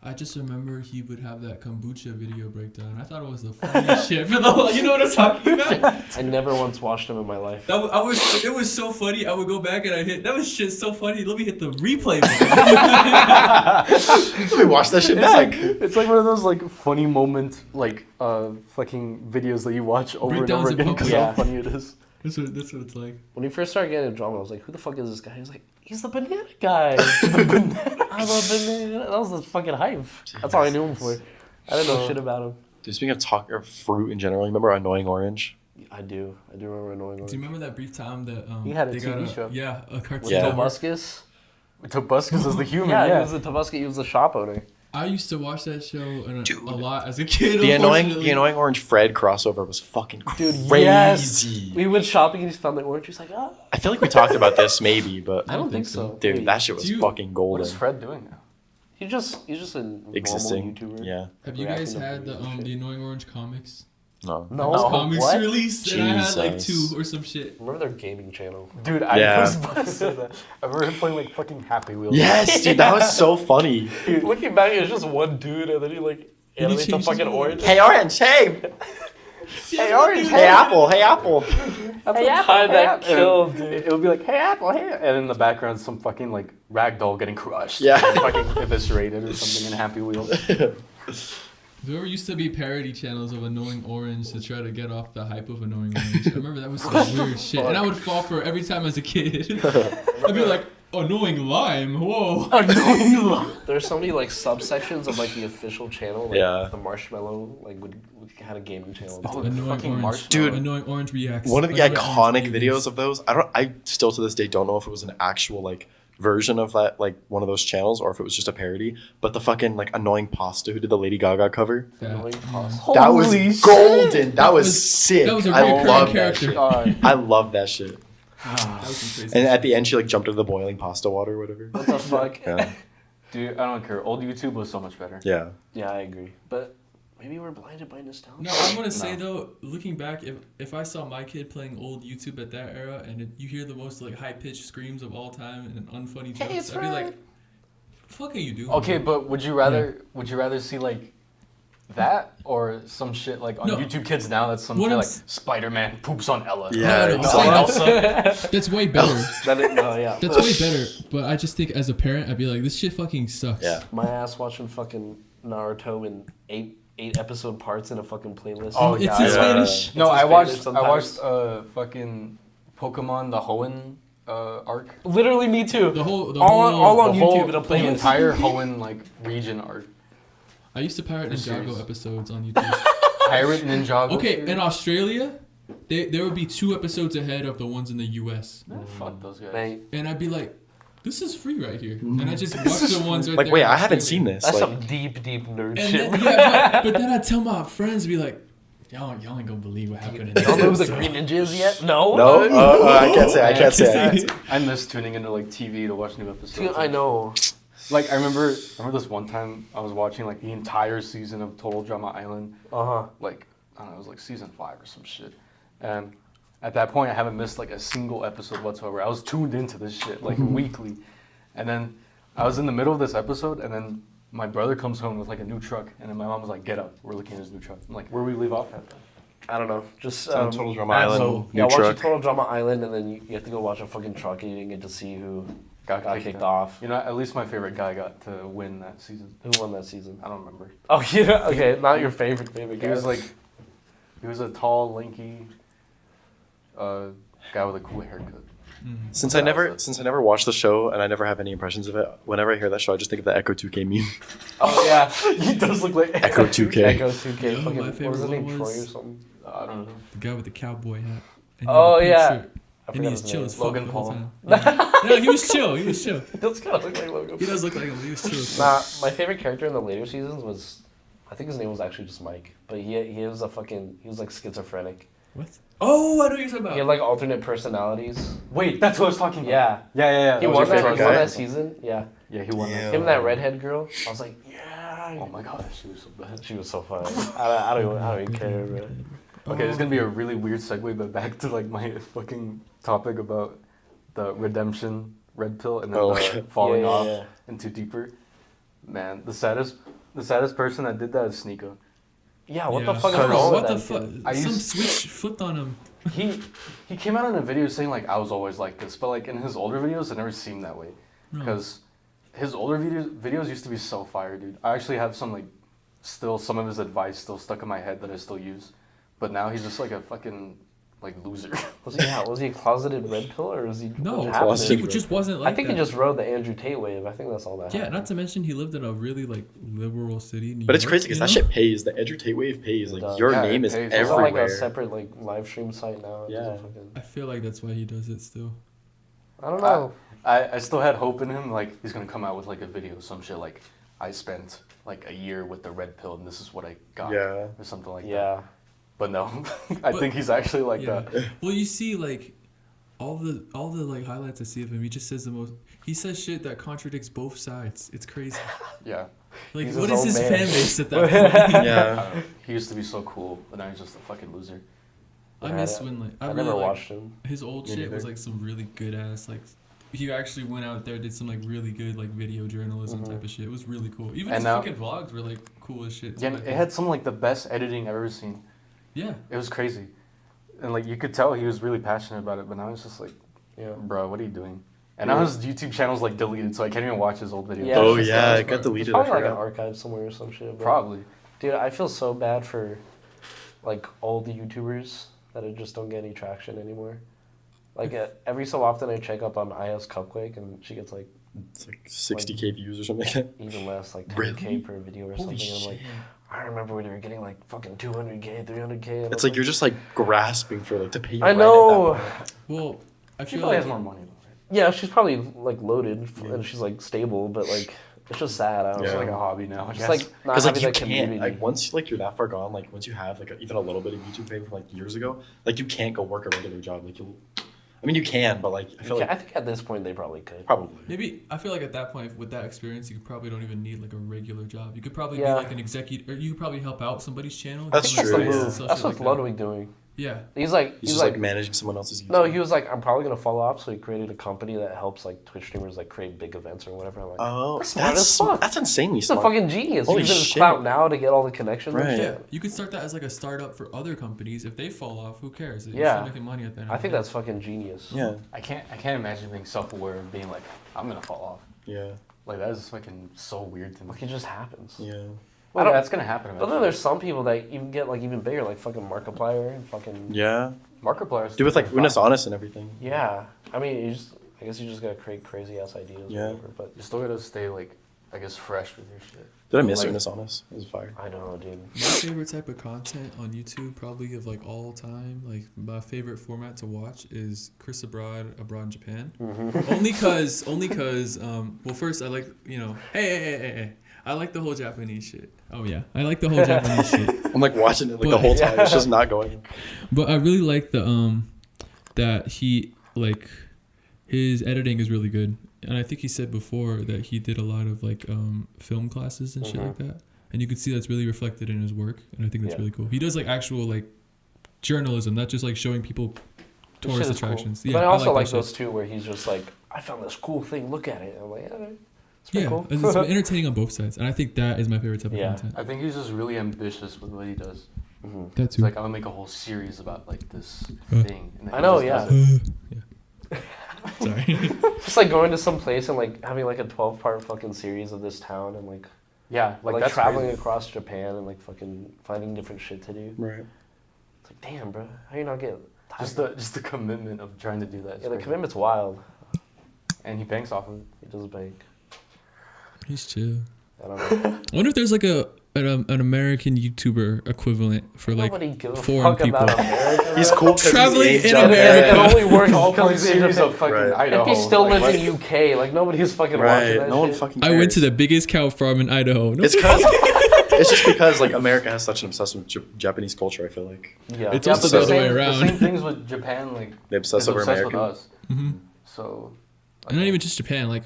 I just remember he would have that kombucha video breakdown. I thought it was the funniest shit for the. You know what I'm talking about? I never once watched him in my life. It was so funny. I would go back and I hit. That was shit so funny. Let me hit the replay button. We watched that shit. It's like. It's like one of those like funny moment like fucking videos that you watch over and Breakdowns over in again because public. how funny it is. That's what it's like. When we first started getting into drama, I was like, who the fuck is this guy? He was like, he's the banana guy. I'm a banana. That was the fucking hype. That's all I knew him for. I didn't know shit about him. Dude, speaking of fruit in general, you remember Annoying Orange? I do. I do remember annoying Do orange. you remember that brief time that He had a they got TV show. Yeah, a cartoon. With Yeah. Tobuscus? Tobuscus is the human. Yeah, Yeah, he was the Tobuscus. He was the shop owner. I used to watch that show Dude. a lot as a kid. The unfortunately. Annoying Orange Fred crossover was fucking Dude, crazy. yes. We went shopping and he found the orange. He's like, ah. I feel like we talked about this maybe, but I don't think so. dude, that shit was Do you- fucking What golden. is Fred doing now? He's just a normal Existing. YouTuber. Yeah. Have you Reacting guys to had videos and shit. the Annoying Orange comics? No. No. Those comics What? released, and I had like Jesus. 2 or some shit. Remember their gaming channel? Dude, I Yeah. was about to say that. I remember him playing like fucking Happy Wheels. Yes, dude, that was so funny. Looking back, it was just one dude, and then he like he animates the changed fucking his orange. Hey Orange, hey! Hey, orange. Hey Apple, hey Apple! Hey, Apple. That killed, dude. It would be like, hey Apple, hey, and in the background some fucking like ragdoll getting crushed. Yeah. and fucking eviscerated or something in Happy Wheels. There used to be parody channels of Annoying Orange to try to get off the hype of Annoying Orange. I remember that was some weird shit. And I would fall for it every time as a kid. I'd be like, Annoying Lime, whoa. There's so many like subsections of like the official channel. Like, Yeah. The Marshmallow would had a gaming channel. Oh, too. Annoying fucking Orange. Marshmallow. Dude. Annoying Orange reacts. One of the Annoying iconic Orange videos of those, I still to this day don't know if it was an actual like version of that, like one of those channels, or if it was just a parody. But the fucking like Annoying Pasta who did the Lady Gaga cover, Yeah. Annoying pasta. that was Holy shit. golden. That was was- sick. that was a I recurring love that character. shit. God. I love that shit. That was some crazy And shit. at the end, she like jumped into the boiling pasta water or whatever. What the fuck? Yeah, Dude, I don't care. Old YouTube was so much better. yeah. Yeah, I agree. But maybe we're blinded by nostalgia. No, I'm gonna say though, looking back, if I saw my kid playing old YouTube at that era, and you hear the most like high pitched screams of all time and unfunny jokes, it's I'd be like, Fred. "Fuck are you doing?" Okay, but would you rather see like that or some shit like on No. YouTube Kids now that's some What shit I'm like s- Spider-Man poops on Ella? Yeah, No, it's I'm like- saying that's way better. Yeah. That's way better. But I just think as a parent, I'd be like, "This shit fucking sucks." Yeah. My ass watching fucking Naruto in eight episode parts in a fucking playlist. Oh, It's yeah. in Yeah. Spanish. No, It's in I Spanish watched sometimes. fucking Pokemon the Hoenn arc. Literally me too. The whole all on The YouTube in a the playlist. entire Hoenn like region arc. I used to pirate This Ninjago series. episodes on YouTube. Pirate Ninjago. Okay, series? in Australia, there would be 2 episodes ahead of the ones in the US, Fuck those guys. Mate, and I'd be like, "This is free right here," and I just watch the ones right Like, there. wait, in I haven't seen Australia. this. that's Like, some deep nerd And shit. then, yeah, but then I tell my friends, be like, y'all ain't gonna believe what happened in this Y'all know who the episode." Green Ninja is yet? No. no, I can't say. I can't say. I miss tuning into like TV to watch new episodes. Dude, I know. Like I remember this one time I was watching like the entire season of Total Drama Island. Like I don't know, it was like season 5 or some shit. And at that point I haven't missed like a single episode whatsoever. I was tuned into this shit like weekly. And then I was in the middle of this episode and then my brother comes home with like a new truck and then my mom was like, "Get up, we're looking at his new truck." I'm like, "Where we leave off at then?" I don't know. Just on Total Drama so, Island, yeah, new watch truck. a Total Drama Island, and then you have to go watch a fucking truck, and you get to see who got kicked off. You know, at least my favorite guy got to win that season. Who won that season? I don't remember. Oh, yeah. Okay, not your favorite He guy. was like He was a tall, lanky guy with a cool haircut. Since I never watched the show and I never have any impressions of it, whenever I hear that show, I just think of the Echo 2K meme. Oh yeah, He does look like Echo 2K. Echo 2K. You know Fucking, my what was favorite his name? one Troy was? or something. I don't know. The guy with the cowboy hat. And he Oh, had a pink yeah. shirt. I And forgot he's his chill name. as fuck Logan the whole Paul. time. Yeah. No, he was chill. He was chill. He does kind of look like Logan. He does look like him. He was chill. as fuck. Nah, my favorite character in the later seasons was, I think his name was actually just Mike, but he was like schizophrenic. What? Oh, I know what you're talking about. He had like alternate personalities. Wait, that's what I was talking about. Yeah. Yeah. He was won your that, favorite he won guy? that season. Yeah. Yeah, he won that. Him and that redhead girl. I was like, yeah. Oh my god, she was so bad. She was so funny. I don't even care, bro. Okay, this is gonna be a really weird segue, but back to like my fucking topic about the redemption red pill and then the falling off into deeper. Man, the saddest person that did that is Sneeko. Yeah, what Yeah. the fuck is Cause- wrong What with the that fuck? kid? I Some used- switch flipped on him. He came out in a video saying like I was always like this, but like in his older videos it never seemed that way. No. Because his older videos used to be so fire, dude. I actually have some like still some of his advice still stuck in my head that I still use. But now he's just like a fucking like loser. Was he a closeted red pill or was he? No, what happened? he just wasn't like I think that. he just rode the Andrew Tate wave. I think that's all that Yeah, happened. not to mention he lived in a really like liberal city. New But it's York, crazy because you that know? shit pays. The Andrew Tate wave pays. Like does. your Yeah, name it is pays. It's on everywhere. like a separate like live stream site now. It Yeah. doesn't fucking- I feel like that's why he does it still. I don't know. I still had hope in him, like he's gonna come out with like a video, some shit like I spent like a year with the red pill and this is what I got. Yeah. Or something like that. Yeah. But no. I But- think he's actually like Yeah. that. Well, you see, like all the like highlights I see of him, he just says the most. He says shit that contradicts both sides. It's crazy. Yeah. Like, He's what his is his own man. fan base at that point? I Yeah. don't know. He used to be so cool, but now he's just a fucking loser. I Yeah, miss I- when like I I really never like watched him. his old Me shit was neither. like some really good ass like. He actually went out there, did some like really good like video journalism type of shit. It was really cool. Even And his now- fucking vlogs were like cool as shit. Yeah, too, like, it had some like the best editing I've ever seen. yeah. It was crazy. And like you could tell he was really passionate about it, but now it's just like, Yeah. bro, what are you doing? And now his YouTube channel's like deleted, so I can't even watch his old videos. Yeah, Oh it's just yeah, that. it got It's deleted. I probably like an forgot. archive somewhere or some shit. Bro. Probably. Dude, I feel so bad for like all the YouTubers that just don't get any traction anymore. Like every so often I check up on IS Cupquake and she gets like It's like 60K views or something like that. even less, like 10K Really? per video or Holy something. And I'm like, I remember when they were getting like fucking 200K, 300K. And It's I'm like you're just like grasping for like to pay your I rent know. at that point. Well, I She feel probably like has more money. Yeah, she's probably like loaded and she's like stable, but like it's just sad. I don't It's know. like a hobby now. I Just guess. like not Because like having you that can't community. like once like you're that far gone, like once you have like even a little bit of YouTube fame from like years ago, like you can't go work a regular job. Like you, I mean you can, but like I feel I like think at this point they probably could. probably. maybe I feel like at that point with that experience, you probably don't even need like a regular job. You could probably Yeah. be like an executive, or you could probably help out somebody's channel. That's do, like, That's the true, posts move. and stuff, That's shit what's like that. Ludwig doing. Yeah. He's like He's just like managing someone else's YouTube. no, he was like, I'm probably gonna fall off, so he created a company that helps like Twitch streamers like create big events or whatever. I'm like, Oh, That's smart as fuck. that's insanely he's a smart. fucking genius. Holy He's using his shit. clout now to get all the connections Right. and Yeah, shit. you could start that as like a startup for other companies. If they fall off, who cares? You're Yeah. still making money at that. I think that's fucking genius. Yeah, I can't imagine being self-aware and being like, I'm gonna fall off. yeah, Like that is fucking so weird to me. Like it just happens. yeah. Well, I don't- that's gonna happen. But then eventually. there's some people that even get like even bigger, like fucking Markiplier and fucking Yeah. Markiplier's Do with like fucking Unis fine. Honest and everything. yeah. I mean, I guess you just gotta create crazy ass ideas. Yeah. Or whatever, but You still gotta stay like, I guess, fresh with your shit. Did I miss Like- Unis Honest? It was fire. I don't know, dude. my favorite type of content on YouTube, probably of like all time. Like my favorite format to watch is Chris abroad in Japan. Mm-hmm. only cause. Well, first I like hey. I like the whole Japanese shit. Oh yeah, I like the whole Japanese shit. I'm like watching it like the But- whole time. It's just not going. But I really like the that he like his editing is really good, and I think he said before that he did a lot of like film classes and shit like that, and you can see that's really reflected in his work, and I think that's Yeah. really cool. He does like actual like journalism, not just like showing people This tourist shit is cool. attractions. Yeah, But I also like that those shit. two where he's just like, I found this cool thing. Look at it. I'm like, yeah, it's pretty Yeah, cool. it's entertaining on both sides, and I think that is my favorite type of Yeah. content. I think he's just really ambitious with what he does. That It's too. like I'm gonna make a whole series about like this Uh. thing. And then I he know, just yeah. does it. Sorry. Just like going to some place and like having like a 12-part fucking series of this town and Yeah, like that's traveling crazy. across Japan and like fucking finding different shit to do. Right. like, damn, bro, how you not get tired? Just the commitment of trying to do that. is Yeah, the crazy. commitment's wild. And he banks off of it. He does bank. He's chill. I don't know. I wonder if there's like an American YouTuber equivalent for like Nobody gives a foreign fuck about people. America. He's cool because Traveling he's in aged up. America. It only works All because point series of fucking Right. Idaho. if he still like, lives in UK, like nobody's fucking watching Right. that No one shit. fucking I cares. went to the biggest cow farm in Idaho. No, It's because it's just because like America has such an obsession with Japanese culture. I feel like Yeah. It's Yeah, also but the other way The around. same things with Japan, like they obsess is over obsessed American. with us. Mhm. So. And not even just Japan. Like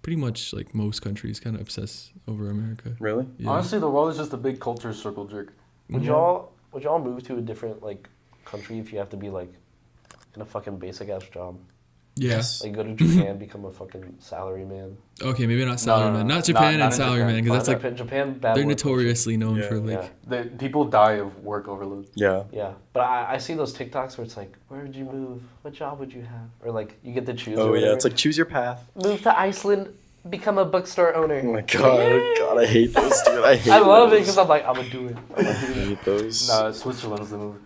pretty much like most countries kind of obsess over America. Really? Yeah. Honestly, the world is just a big culture circle jerk. Would y'all move to a different like country if you have to be like in a fucking basic ass job? Yes. Like go to Japan, become a fucking salaryman. Okay, maybe not No, salaryman. no, no. Not Japan Not and in Japan. salaryman because that's like Japan bad they're work culture. notoriously known Yeah. for like. Yeah. The people die of work overload. Yeah. Yeah, but I see those TikToks where it's like, where would you move? What job would you have? Or like, you get to choose. Oh or yeah. whatever. It's like choose your path. Move to Iceland, become a bookstore owner. Oh my god. God, I hate those, dude. I hate. I love it those. because I'm like, I'm gonna do it. I'm gonna I do it. hate those. No, Switzerland's the move.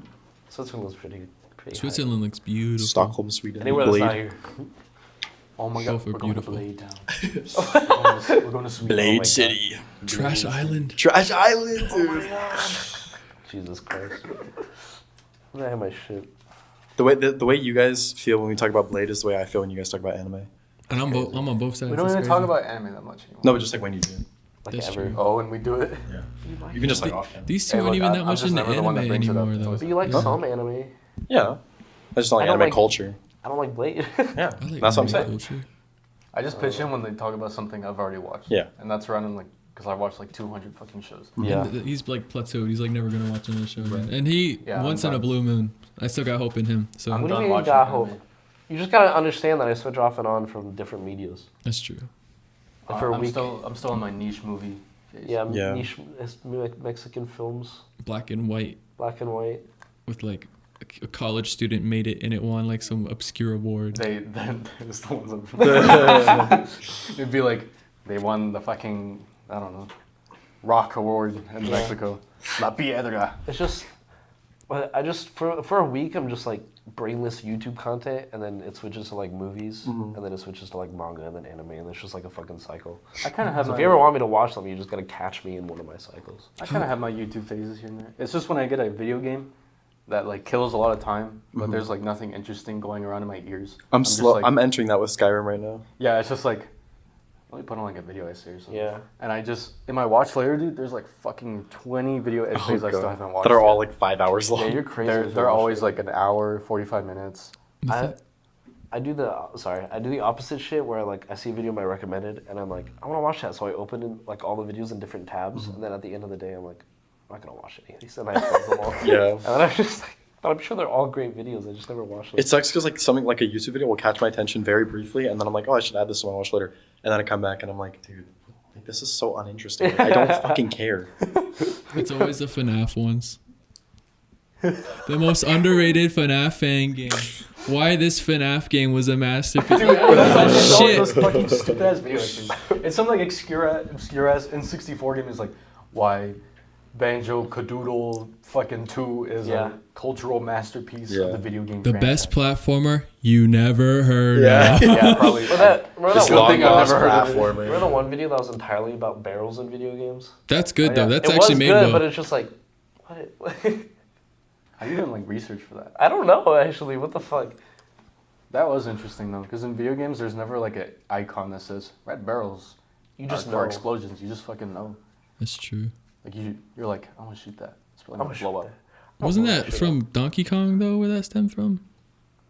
Switzerland's pretty. Switzerland looks beautiful. Stockholm, Sweden. Anywhere that's Blade. not here. Oh my Both god, are we're going to beautiful. Blade Town. we're going to Sweden. Blade God. City. Trash Island. Trash Island, dude. Jesus Christ. I have my shit. The way you guys feel when we talk about Blade is the way I feel when you guys talk about anime. And I'm on both sides. We don't That's even talk crazy. about anime that much anymore. No, but just like when you do. Like That's ever. true. Oh, and we do it. You can just like off camera. These two Hey, aren't look, even that I'm much just into never the one that anime brings it up. anymore though. But you like some anime. Yeah. I just don't like I don't anime like- culture. I don't like Blade. Yeah. I like That's what I'm anime saying. culture. I just pitch in when they talk about something I've already watched. Yeah. And that's running like, because I watched like 200 fucking shows. Yeah. And he's like plateaued. He's like never gonna watch another show again. And he Yeah, once I'm in a done. blue moon. I still got hope in him. So I'm What do you done mean you watching got anime. hope? You just gotta understand that I switch off and on from different medias. that's true. Like for a I'm week. still in my niche movie phase. Yeah, Yeah. niche Mexican films, Black and white black and white. with like a college student made it and it won like some obscure award. It's the ones that it'd be like they won the fucking I don't know rock award in Yeah. Mexico. La Piedra. It's just, but I just for a week I'm just like brainless YouTube content, and then it switches to like movies, and then it switches to like manga, and then anime, and it's just like a fucking cycle. I kind of have So my, if you ever want me to watch something, you just gotta catch me in one of my cycles. I kind of have my YouTube phases here and there. It's just when I get a video game that like kills a lot of time, but there's like nothing interesting going around in my ears. I'm just slow. like- I'm entering that with Skyrim right now. Yeah, it's just like let me put on like a video essay or something. Yeah. And I just in my watch later, dude, there's like fucking 20 video essays I still haven't watched. That are all yet. like 5 hours long. Yeah, you're crazy. They're always like an hour, 45 minutes. I do the opposite shit where like I see a video in my recommended and I'm like I want to watch that, so I open in, like all the videos in different tabs, and then at the end of the day I'm like I'm not gonna watch any of these, and I close them all. Yeah. And then I'm just like, but I'm sure they're all great videos. I just never watched them. It sucks because like something like a YouTube video will catch my attention very briefly, and then I'm like, oh, I should add this to my watch later, and then I come back and I'm like, dude, like, this is so uninteresting. Like, I don't fucking care. It's always the FNAF ones. The most underrated FNAF fan game. Why this FNAF game was a masterpiece. Shit. Those fucking stupid ass video essays. It's some like obscure ass N64 game is like why Banjo Kazooie fucking 2 is Yeah. a cultural masterpiece Yeah. of the video game. The franchise. best platformer you never heard Yeah. of. Yeah, probably. Remember This that one thing video? I've never heard of. Remember the one video that was entirely about barrels in video games? That's good Oh, though. yeah. That's it actually was made good, well. but it's just like, what? How you didn't like research for that? I don't know actually. What the fuck? That was interesting though, because in video games there's never like an icon that says red barrels. You just for know. explosions. You just fucking know. That's true. Like you're like, I want to shoot that. It's probably I'm gonna gonna blow shoot up. that. Wasn't Oh, that shit. from Donkey Kong though, where that stemmed from?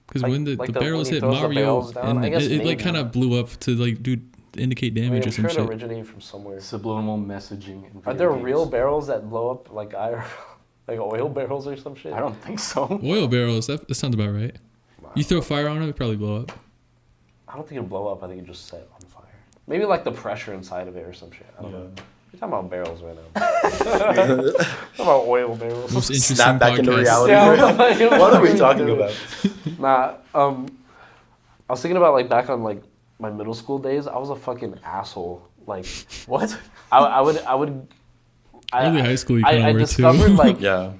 Because Like- when the like barrels when he hit throws the Mario, barrels down? and I guess it like maybe. kind of blew up to like indicate I mean, damage I'm or some sure it shit. originated from somewhere. Subliminal messaging. In Are video there games. real barrels that blow up like like oil barrels or some shit? I don't think so. Oil barrels. That sounds about right. You throw fire on it, it probably blow up. I don't think it'd blow up. I think it just set on fire. Maybe like the pressure inside of it or some shit. I don't know. We're talking about barrels right now. Talking about oil barrels. Most interesting Snap back into podcast. reality. Yeah, What are we talking about? Nah, I was thinking about like back on like my middle school days. I was a fucking asshole. Like What? I would. Early high school, you I kind of were discovered too. like Yeah.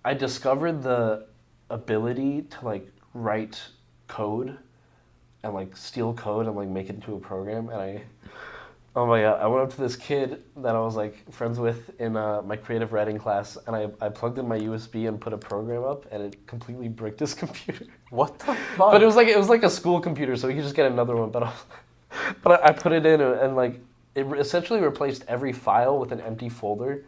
I discovered the ability to like write code and like steal code and like make it into a program. And oh my god, I went up to this kid that I was like friends with in my creative writing class, and I plugged in my USB and put a program up, and it completely bricked his computer. What the fuck? But it was like a school computer, so he could just get another one. But I put it in, and like it essentially replaced every file with an empty folder.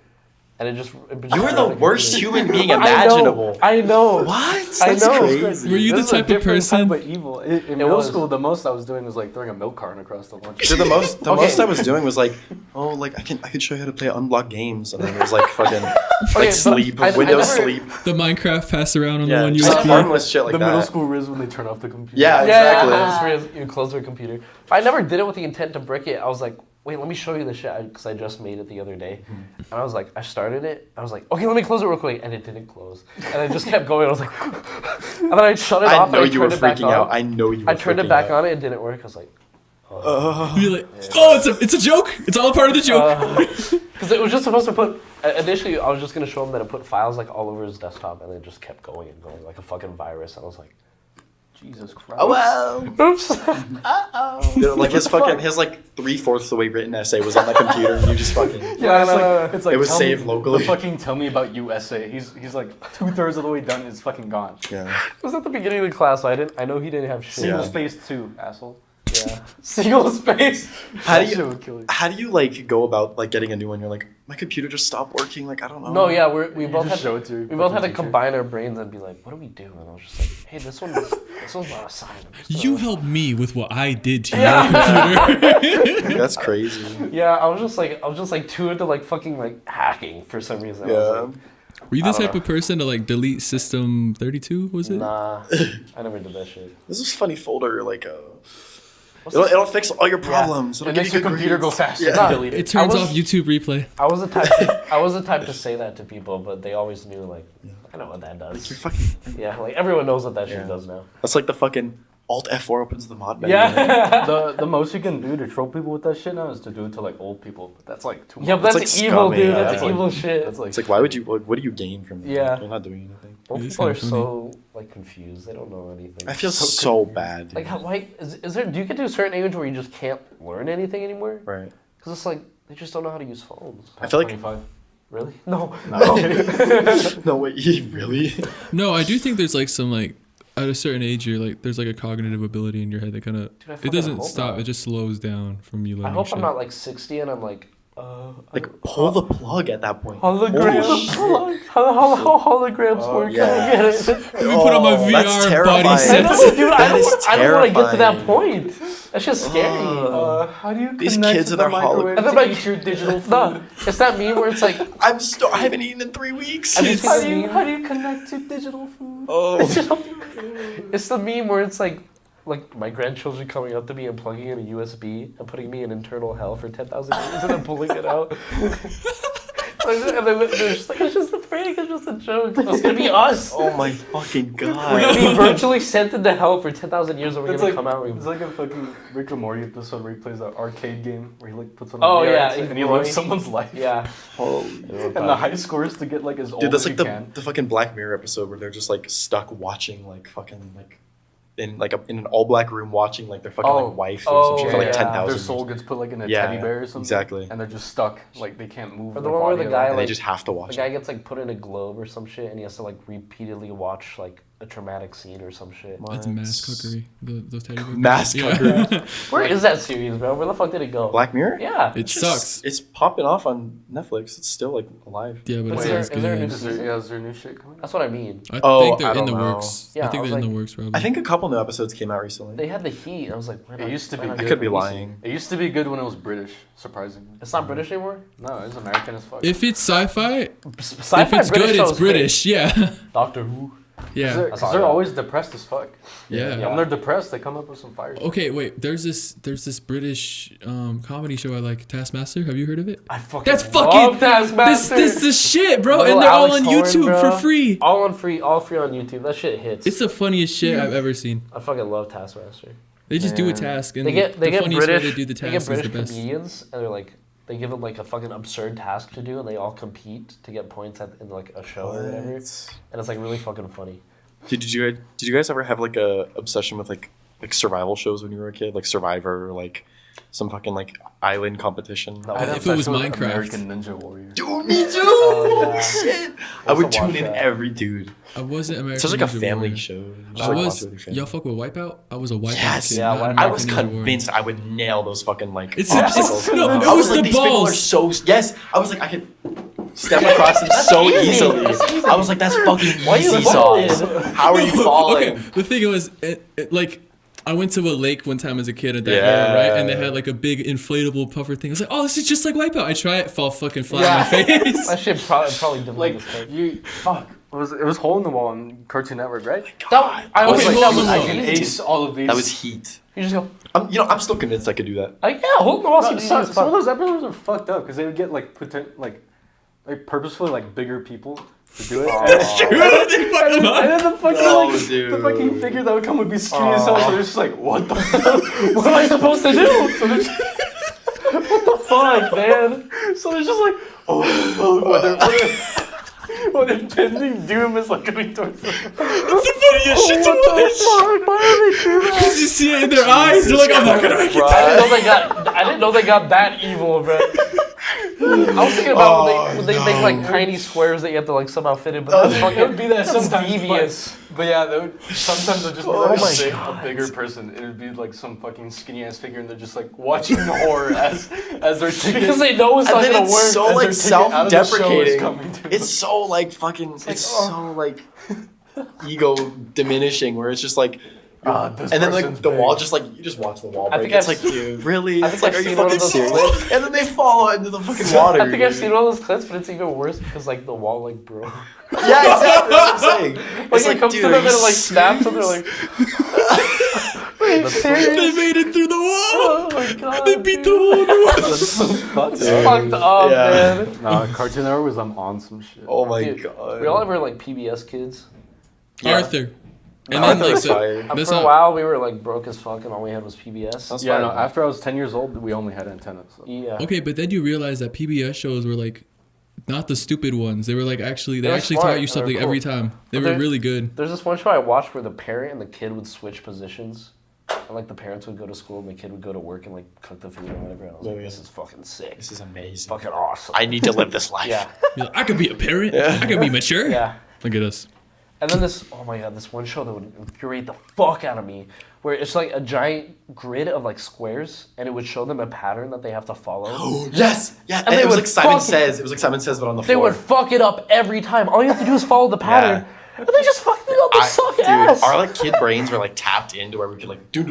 And it just You were the worst human being imaginable. I know. What? I That's know. crazy. Were you This the is a type of different person? type of evil. In middle was. school, the most I was doing was like throwing a milk carton across the lunch. Dude, the most Okay. I was doing was like, oh, like I could show you how to play unblocked games, and then it was like fucking but like sleep, I Windows never- sleep. The Minecraft pass around on Yeah, the one just USB. harmless shit like the that. middle school riz when they turn off the computer. Yeah, Yeah, exactly. you close their computer. I never did it with the intent to brick it. I was like, wait, let me show you the shit, because I just made it the other day. And I was like, I started it. I was like, okay, let me close it real quick. And it didn't close. And I just kept going. I was like, and then I shut it I off know and I you were turned it back freaking on. out. I know you were I turned it freaking back out. on, it didn't work. I was like, You're like, oh, it's a joke. It's all a part of the joke. because it was just supposed to put, initially I was just going to show him that it put files like all over his desktop, and it just kept going and going like a fucking virus. And I was like, Jesus Christ. Oh well. oops. Dude, like his like 3/4 of the way written essay was on that computer, and you just fucking. Yeah, no, it's like It was tell saved me, locally. The fucking tell me about you essay. He's like 2/3 of the way done. It's fucking gone. Yeah. It was at the beginning of the class, so I know he didn't have shit. Single Yeah. space 2, asshole. Yeah. Single space. How That do shit you would kill you. how do you like go about like getting a new one? You're like, my computer just stopped working. Like I don't know. No, yeah, we You both just had show it to your we both had to fucking teacher. combine our brains and be like, what do we do? And I was just like, hey, this one's not assigned. I'm just You gonna- helped me with what I did to your computer. That's crazy. Yeah, I was just like too into like fucking like hacking for some reason. I was Yeah. like, Were you the I don't type of person to like delete System 32? Was it? nah, I never did that shit. This is a funny folder. Like What's it'll fix all your problems. It It'll makes give your you good computer go grades. faster. Yeah. Nah, Delete it. It turns I was- off YouTube replay. I was the type to say that to people, but they always knew like I know what that You're does. fucking. Yeah, like everyone knows what that shit Yeah. does now. That's like the fucking Alt F4 opens the mod menu. Yeah. The most you can do to troll people with that shit now is to do it to like old people. But that's like too much. Yeah, but that's like evil, scummy, dude. yeah. That's That's like- evil shit. That's like It's like, why would you? Like, what do you gain from that? Yeah. You're not doing anything. Old It is people are kinda funny. so like confused. They don't know anything. I feel so bad. Dude. Like, why is there? Do you get to a certain age where you just can't learn anything anymore? Right. Because it's like they just don't know how to use phones. I feel like. 25. Really? No. No wait, really? No, I do think there's like some like at a certain age you're like there's like a cognitive ability in your head that kind of Dude, I it fucking doesn't hope stop. not. It just slows down from you I learning hope shit. I'm not like 60 and I'm like, Like pull the plug at that point. hologram. Holy shit. How holograms work? yeah. I get it. Let me put on my Oh, that's VR terrifying. body I set. know, dude. That is I don't want to get to that terrifying. point. That's just scary. How do you These connect kids to and the their microwave And then to like eat your digital food? No, it's that meme where it's like, I haven't eaten in 3 weeks. Have you seen How the do you meme? how do you connect to digital food? Oh. It's the meme where it's like my grandchildren coming up to me and plugging in a USB and putting me in internal hell for 10,000 years and then pulling it out. And then they're just like, it's just a prank, it's just a joke. It's gonna be us. Oh my fucking We're god. gonna be virtually sent into hell for 10,000 years and we're It's gonna like, come out. it's like a fucking Rick and Morty episode where he plays that arcade game where he like puts on Oh, VR yeah, headset he's and he blowing. lives someone's life. Yeah. Holy. And the high score is to get like as old Dude, that's as like you the can. the fucking Black Mirror episode where they're just like stuck watching like fucking like in an all black room watching like their fucking like wife or some shit for like yeah. 10,000. Their soul gets put like in a Yeah, teddy bear or something. exactly. And they're just stuck, like they can't move. Or the their one where body the at guy, all. and they like, just have to The watch guy it. gets like put in a globe or some shit and he has to like repeatedly watch like a traumatic scene or some shit. That's mass cookery. Those teddy bears. Mass Yeah. cookery. Where is that series, bro? Where the fuck did it go? Black Mirror? Yeah. It sucks. It's popping off on Netflix. It's still like alive. Yeah, but Is it's there- not as is there a new good. Is there new shit coming? That's what I mean. I Oh, think they're I in the don't know. works. Yeah, I think I was they're in the like- works probably. I think a couple new episodes came out recently. They had the heat. I was like, why It not- used to why be not I do could it be recent? lying. It used to be good when it was British, surprisingly. It's not British anymore? No, it's American as fuck. if it's sci-fi, Sci-fi if it's good, shows it's British. Yeah. hit. Doctor Who. Yeah. That's all they're I got. always depressed as fuck. Yeah. And when they're depressed, they come up with some fire shit. Okay, wait. There's this British comedy show I like, Taskmaster. Have you heard of it? I fucking That's love fucking Taskmaster. This shit, bro. Little And they're all Alex on Horn, YouTube bro. for free. all free on YouTube. That shit hits. It's the funniest shit I've ever seen. I fucking love Taskmaster. They just do a Man. task, and They get the funniest British. way they do the They get task is British the best. comedians, and they give them like a fucking absurd task to do, and they all compete to get points in like a show or whatever. And it's like really fucking funny. Did you guys ever have like a obsession with like survival shows when you were a kid, like Survivor, or like some fucking like island competition? No, I had If it was obsession with Minecraft. American Ninja Warrior. Dude, me too. Oh, yeah. Shit. I Also would tune watch in that. every dude. I wasn't American. It's such like a Ninja family Warrior. show. You just, I like, watch was. it with your family. Y'all fuck with Wipeout? I was a Wipeout Yes. kid. Yeah, not Wipeout. I American was Ninja Warrior. convinced I would nail those fucking like It's obstacles. no, it I was was like, the these people are balls. so yes. I was like, I could step across them so easily. I was like, that's fucking Why you easy sauce. falling? How are you falling? Okay, the thing was, like, I went to a lake one time as a kid at that Yeah. era, right? And they had like a big inflatable puffer thing. I was like, oh, this is just like Wipeout. I try it, fall fucking flat on my face. That shit probably difficult Like as fuck. it was Hole in the Wall on Cartoon Network, right? I was Okay, like, Hole that in was the I Wall. can ace all of these. That was heat. You just go, I'm still convinced I could do that. like, yeah, hold the wall. No, some of those episodes are fucked up because they would get like like purposefully like bigger people to do it. And then the fucking Oh, like, dude. the fucking figure that would come would be skinny as hell. So they're just like, what the What am I supposed to do? So they're just, what the fuck, man? So they're just like, what impending doom is like coming towards them. It's the funniest shit to watch. Why are they doing that? Because you see it in their eyes. They're like, I'm not gonna make it. I didn't know they got that evil, bro. I was thinking about when they make like tiny squares that you have to like somehow fit in, but that's fucking It would be that sometimes, devious. but yeah, they would, sometimes they'd just be Oh like my a bigger person. It would be like some fucking skinny ass figure, and they're just like watching the horror as their ticket. Because they know it's And not then gonna it's work. so as like their ticket out of the show is self-deprecating. coming to It's so like fucking. It's so like ego diminishing. Where it's just like. this And then like person's the wall, big. just like you just watch the wall I break. think It's I've like, dude, really? I It's think like, I've are you seen one of fucking those serious? clips. And then they fall out into the fucking water. I think I've dude. seen one of those clips, but it's even worse because like the wall like broke. Yeah, exactly. That's what I'm saying. Like It's it comes dude, to are them you and it like snaps and they're like, They made it through the oh wall. my god. They beat the hole in the wall. That's so fucked. It's fucked up, Yeah. man. Nah, Cartoon Network was on some shit. Oh my Dude, god. we all ever like PBS kids. Yeah. Arthur. And Arthur then like was so, fired. that's For a not, while, we were like broke as fuck, and all we had was PBS. That's Yeah, fine. no, after I was 10 years old, we only had antennas. So. Yeah. okay, but then you realize that PBS shows were like not the stupid ones. They were like actually they They were actually smart. taught you They were something cool. every time. They But were they're- really good. There's this one show I watched where the parent and the kid would switch positions. And like the parents would go to school and the kid would go to work and like cook the food or whatever. And I was like, Oh, yeah. this is fucking sick. This is amazing. Fucking awesome. I need to live this life. Yeah. You're like, I could be a parent. I could be mature. Yeah. Look at us. And then this, oh my god, this one show that would infuriate the fuck out of me, where it's like a giant grid of like squares, and it would show them a pattern that they have to follow. Yes. Yeah. And they it was would like Simon fucking- Says. It was like Simon Says, but on the They floor. would fuck it up every time. All you have to do is follow the pattern. And they just fucked it up. They suck dude, ass. our like kid brains were like tapped into where we could like do.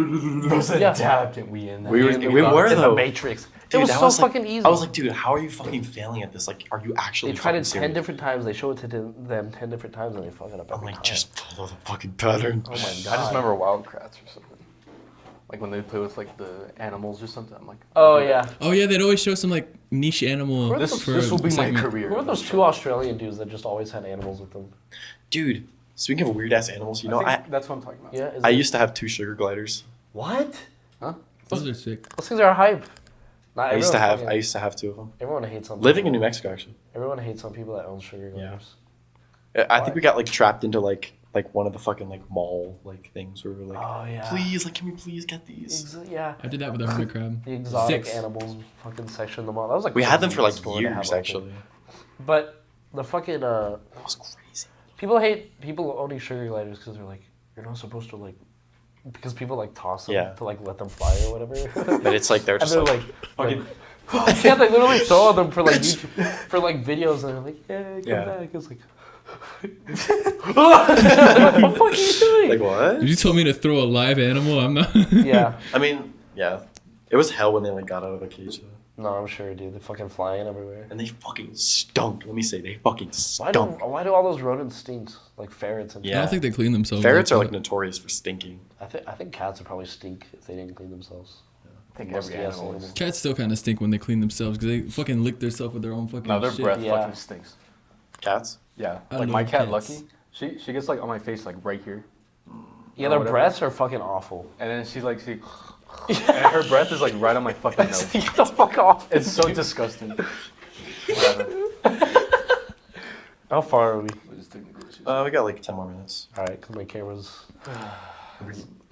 Yeah. Tapped and we in. We were in though. the Matrix. Dude, it was that so was, like- fucking easy. I was like, dude, how are you fucking failing at this? Like, are you actually? they tried fucking it 10 serious? different times. They show it to them 10 different times, and they fuck it up I'm every like, time. just follow the fucking pattern. Oh my god. I just remember Wildcrats or something. Like when they play with like the animals or something. I'm like, Oh yeah. Oh yeah, they'd always show some like niche animal. This for will a be my segment. career. Who are those two Australian dudes that just always had animals with them? Dude, speaking of weird ass animals, you know, I think that's what I'm talking about. Yeah. Is I it- used to have 2 sugar gliders. What? Those are sick. Those things are hype. Not I used to everyone have fucking- 2 of them. Everyone hates some. Living in people. New Mexico, actually. Everyone hates some people that own sugar Yeah. gliders. I think we got like trapped into like one of the fucking like mall like things where we were like, Oh yeah. please, like, can we please get these? Yeah. I did that with a hermit crab. The exotic 6. animals fucking section of the mall. That was like We had them for like store to have years, open. actually. But the fucking That was crazy. people hate people owning sugar gliders because they're like you're not supposed to like because people like toss them Yeah. to like let them fly or whatever. But it's like they're And just they're like, like fucking yeah, they literally throw them for like YouTube, for like videos and they're like, yeah, come Yeah. back. It's like what the fuck are you doing? like what? If you told me to throw a live animal, I'm not. Yeah. I mean, yeah. It was hell when they like got out of the cage though. No, I'm sure, dude. They're fucking flying everywhere. And they fucking stunk. Let me say, they fucking Why do stunk. all those rodents stink? Like ferrets and I Yeah. don't think they clean themselves. Ferrets are like that. notorious for stinking. I think cats would probably stink if they didn't clean themselves. I think Musty every ass animal is. animal. Cats still kind of stink when they clean themselves because they fucking lick themselves with their own fucking No, their shit. breath Yeah. fucking stinks. Cats? Yeah, I like love my cat cats. Lucky, she gets like on my face like right here, Yeah, Or their whatever. breaths are fucking awful. and then she's like she And her breath is like right on my fucking nose. Get the fuck off. It's so disgusting. How far are we? We got like 10 more minutes. All right, because my camera's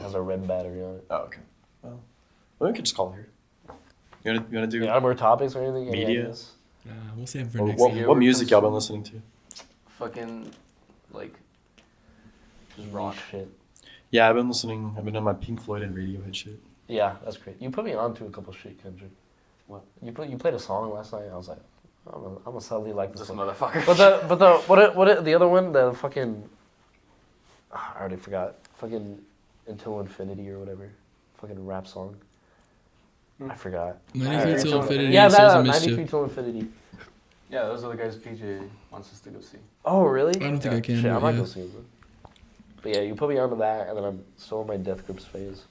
has a red battery on it. Oh, okay. Well, we could just call it here. You wanna do Yeah, more topics or anything? Any Media? ideas? We'll save it for Or next what, year. what music y'all been listening to? Fucking like Just rock shit. Yeah, I've been on my Pink Floyd and Radiohead shit. Yeah, that's great. You put me on to a couple shit, Kendrick. What? You played a song last night. I was like, I'm gonna suddenly like this this one. motherfucker. But the other one, the fucking I already forgot. Fucking Until Infinity or whatever. Fucking rap song. I forgot. 93 till infinity. Yeah, Souls that of 93 mischief. till Infinity. Yeah, those are the guys PJ wants us to go see. Oh really? I don't think I can. Shit, I but might yeah. go see it. But yeah, you put me onto that, and then I'm still in my Death Grips phase.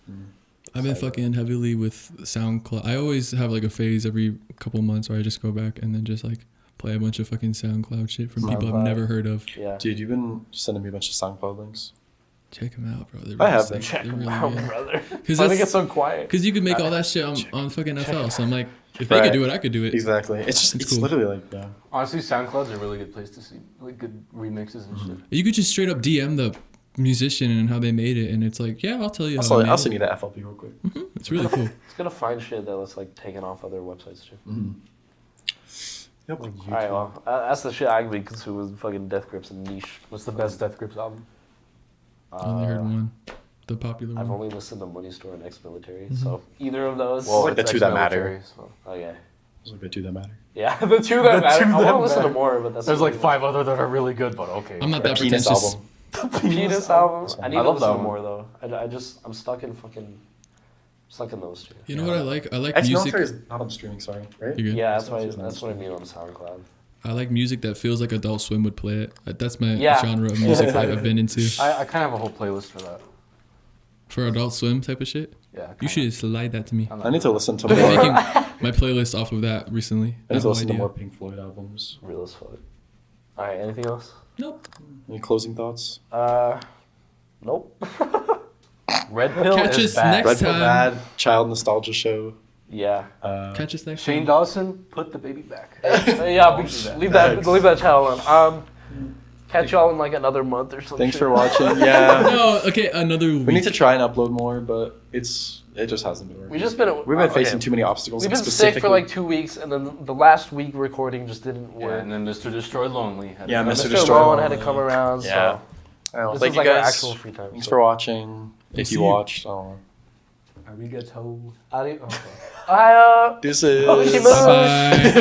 I've been fucking heavily with SoundCloud. I always have like a phase every couple months where I just go back and then just like play a bunch of fucking SoundCloud shit from people SoundCloud. I've never heard of. Yeah. Dude, you've been sending me a bunch of SoundCloud links. Check them out, bro. They're I really have sick. been. Check They're them really out, good. brother. Because I think it's so quiet. you could make all that shit on fucking FL. So I'm like, if they Right. could do it, I could do it. Exactly. It's It's it's cool. literally like, yeah. Honestly, SoundCloud's a really good place to see like good remixes and shit. You could just straight up DM the musician and how they made it, and it's like, yeah, I'll tell you. I'll send you that FLP real quick. It's really cool. It's gonna find shit that's like taken off other websites too. Yep. Alright, well, that's the shit I can be consuming fucking Death Grips and niche. What's the best Death Grips album? I only heard one, the popular I've one. only listened to Money Store and Ex-Military, so either of those. Well, It's the two that matter. ex-military, so. Okay. Those are the two that matter. Yeah, the two that The matter. two I want that to listen to matter. more, but that's There's the like only 5 other that are really good, but okay. I'm not The that Penis pretentious. album. Penis album. I need I to love listen that to one. more though. I'm stuck in those two. You know what I like? I like music. Ex-military is not on streaming, sorry, right? You're good. Yeah, that's what I mean on SoundCloud. I like music that feels like Adult Swim would play it. That's my Yeah. genre of music that I've been into. I kind of have a whole playlist for that. For Adult Swim type of shit. Yeah. You should slide that to me. I need to listen to I've been more. making my playlist off of that recently. I need to That listen to idea. more Pink Floyd albums. Real as fuck. All right, anything else? Nope. Any closing thoughts? Nope. Red Pill Catch is us bad. next Red Pill time. Bad, Child Nostalgia Show. Yeah. Catch us next Shane time. Dawson, put the baby back. Yeah, leave that channel on. Catch y'all in like another month or something. Thanks for watching. Yeah. No, okay, another week. We need to try and upload more, but it just hasn't been working. We've been facing too many obstacles. We've like, been sick for specifically- like 2 weeks, and then the last week recording just didn't Yeah, work. and then Mr. Destroy Lonely. Had Yeah, to Mr. come. Mr. Destroy Rowan had to Lonely. come around. Yeah. So this Thank is you like our guys. actual free time. Thanks so. for watching. If see you you. watched, I don't know. Arigato. I This is. Bye. Bye.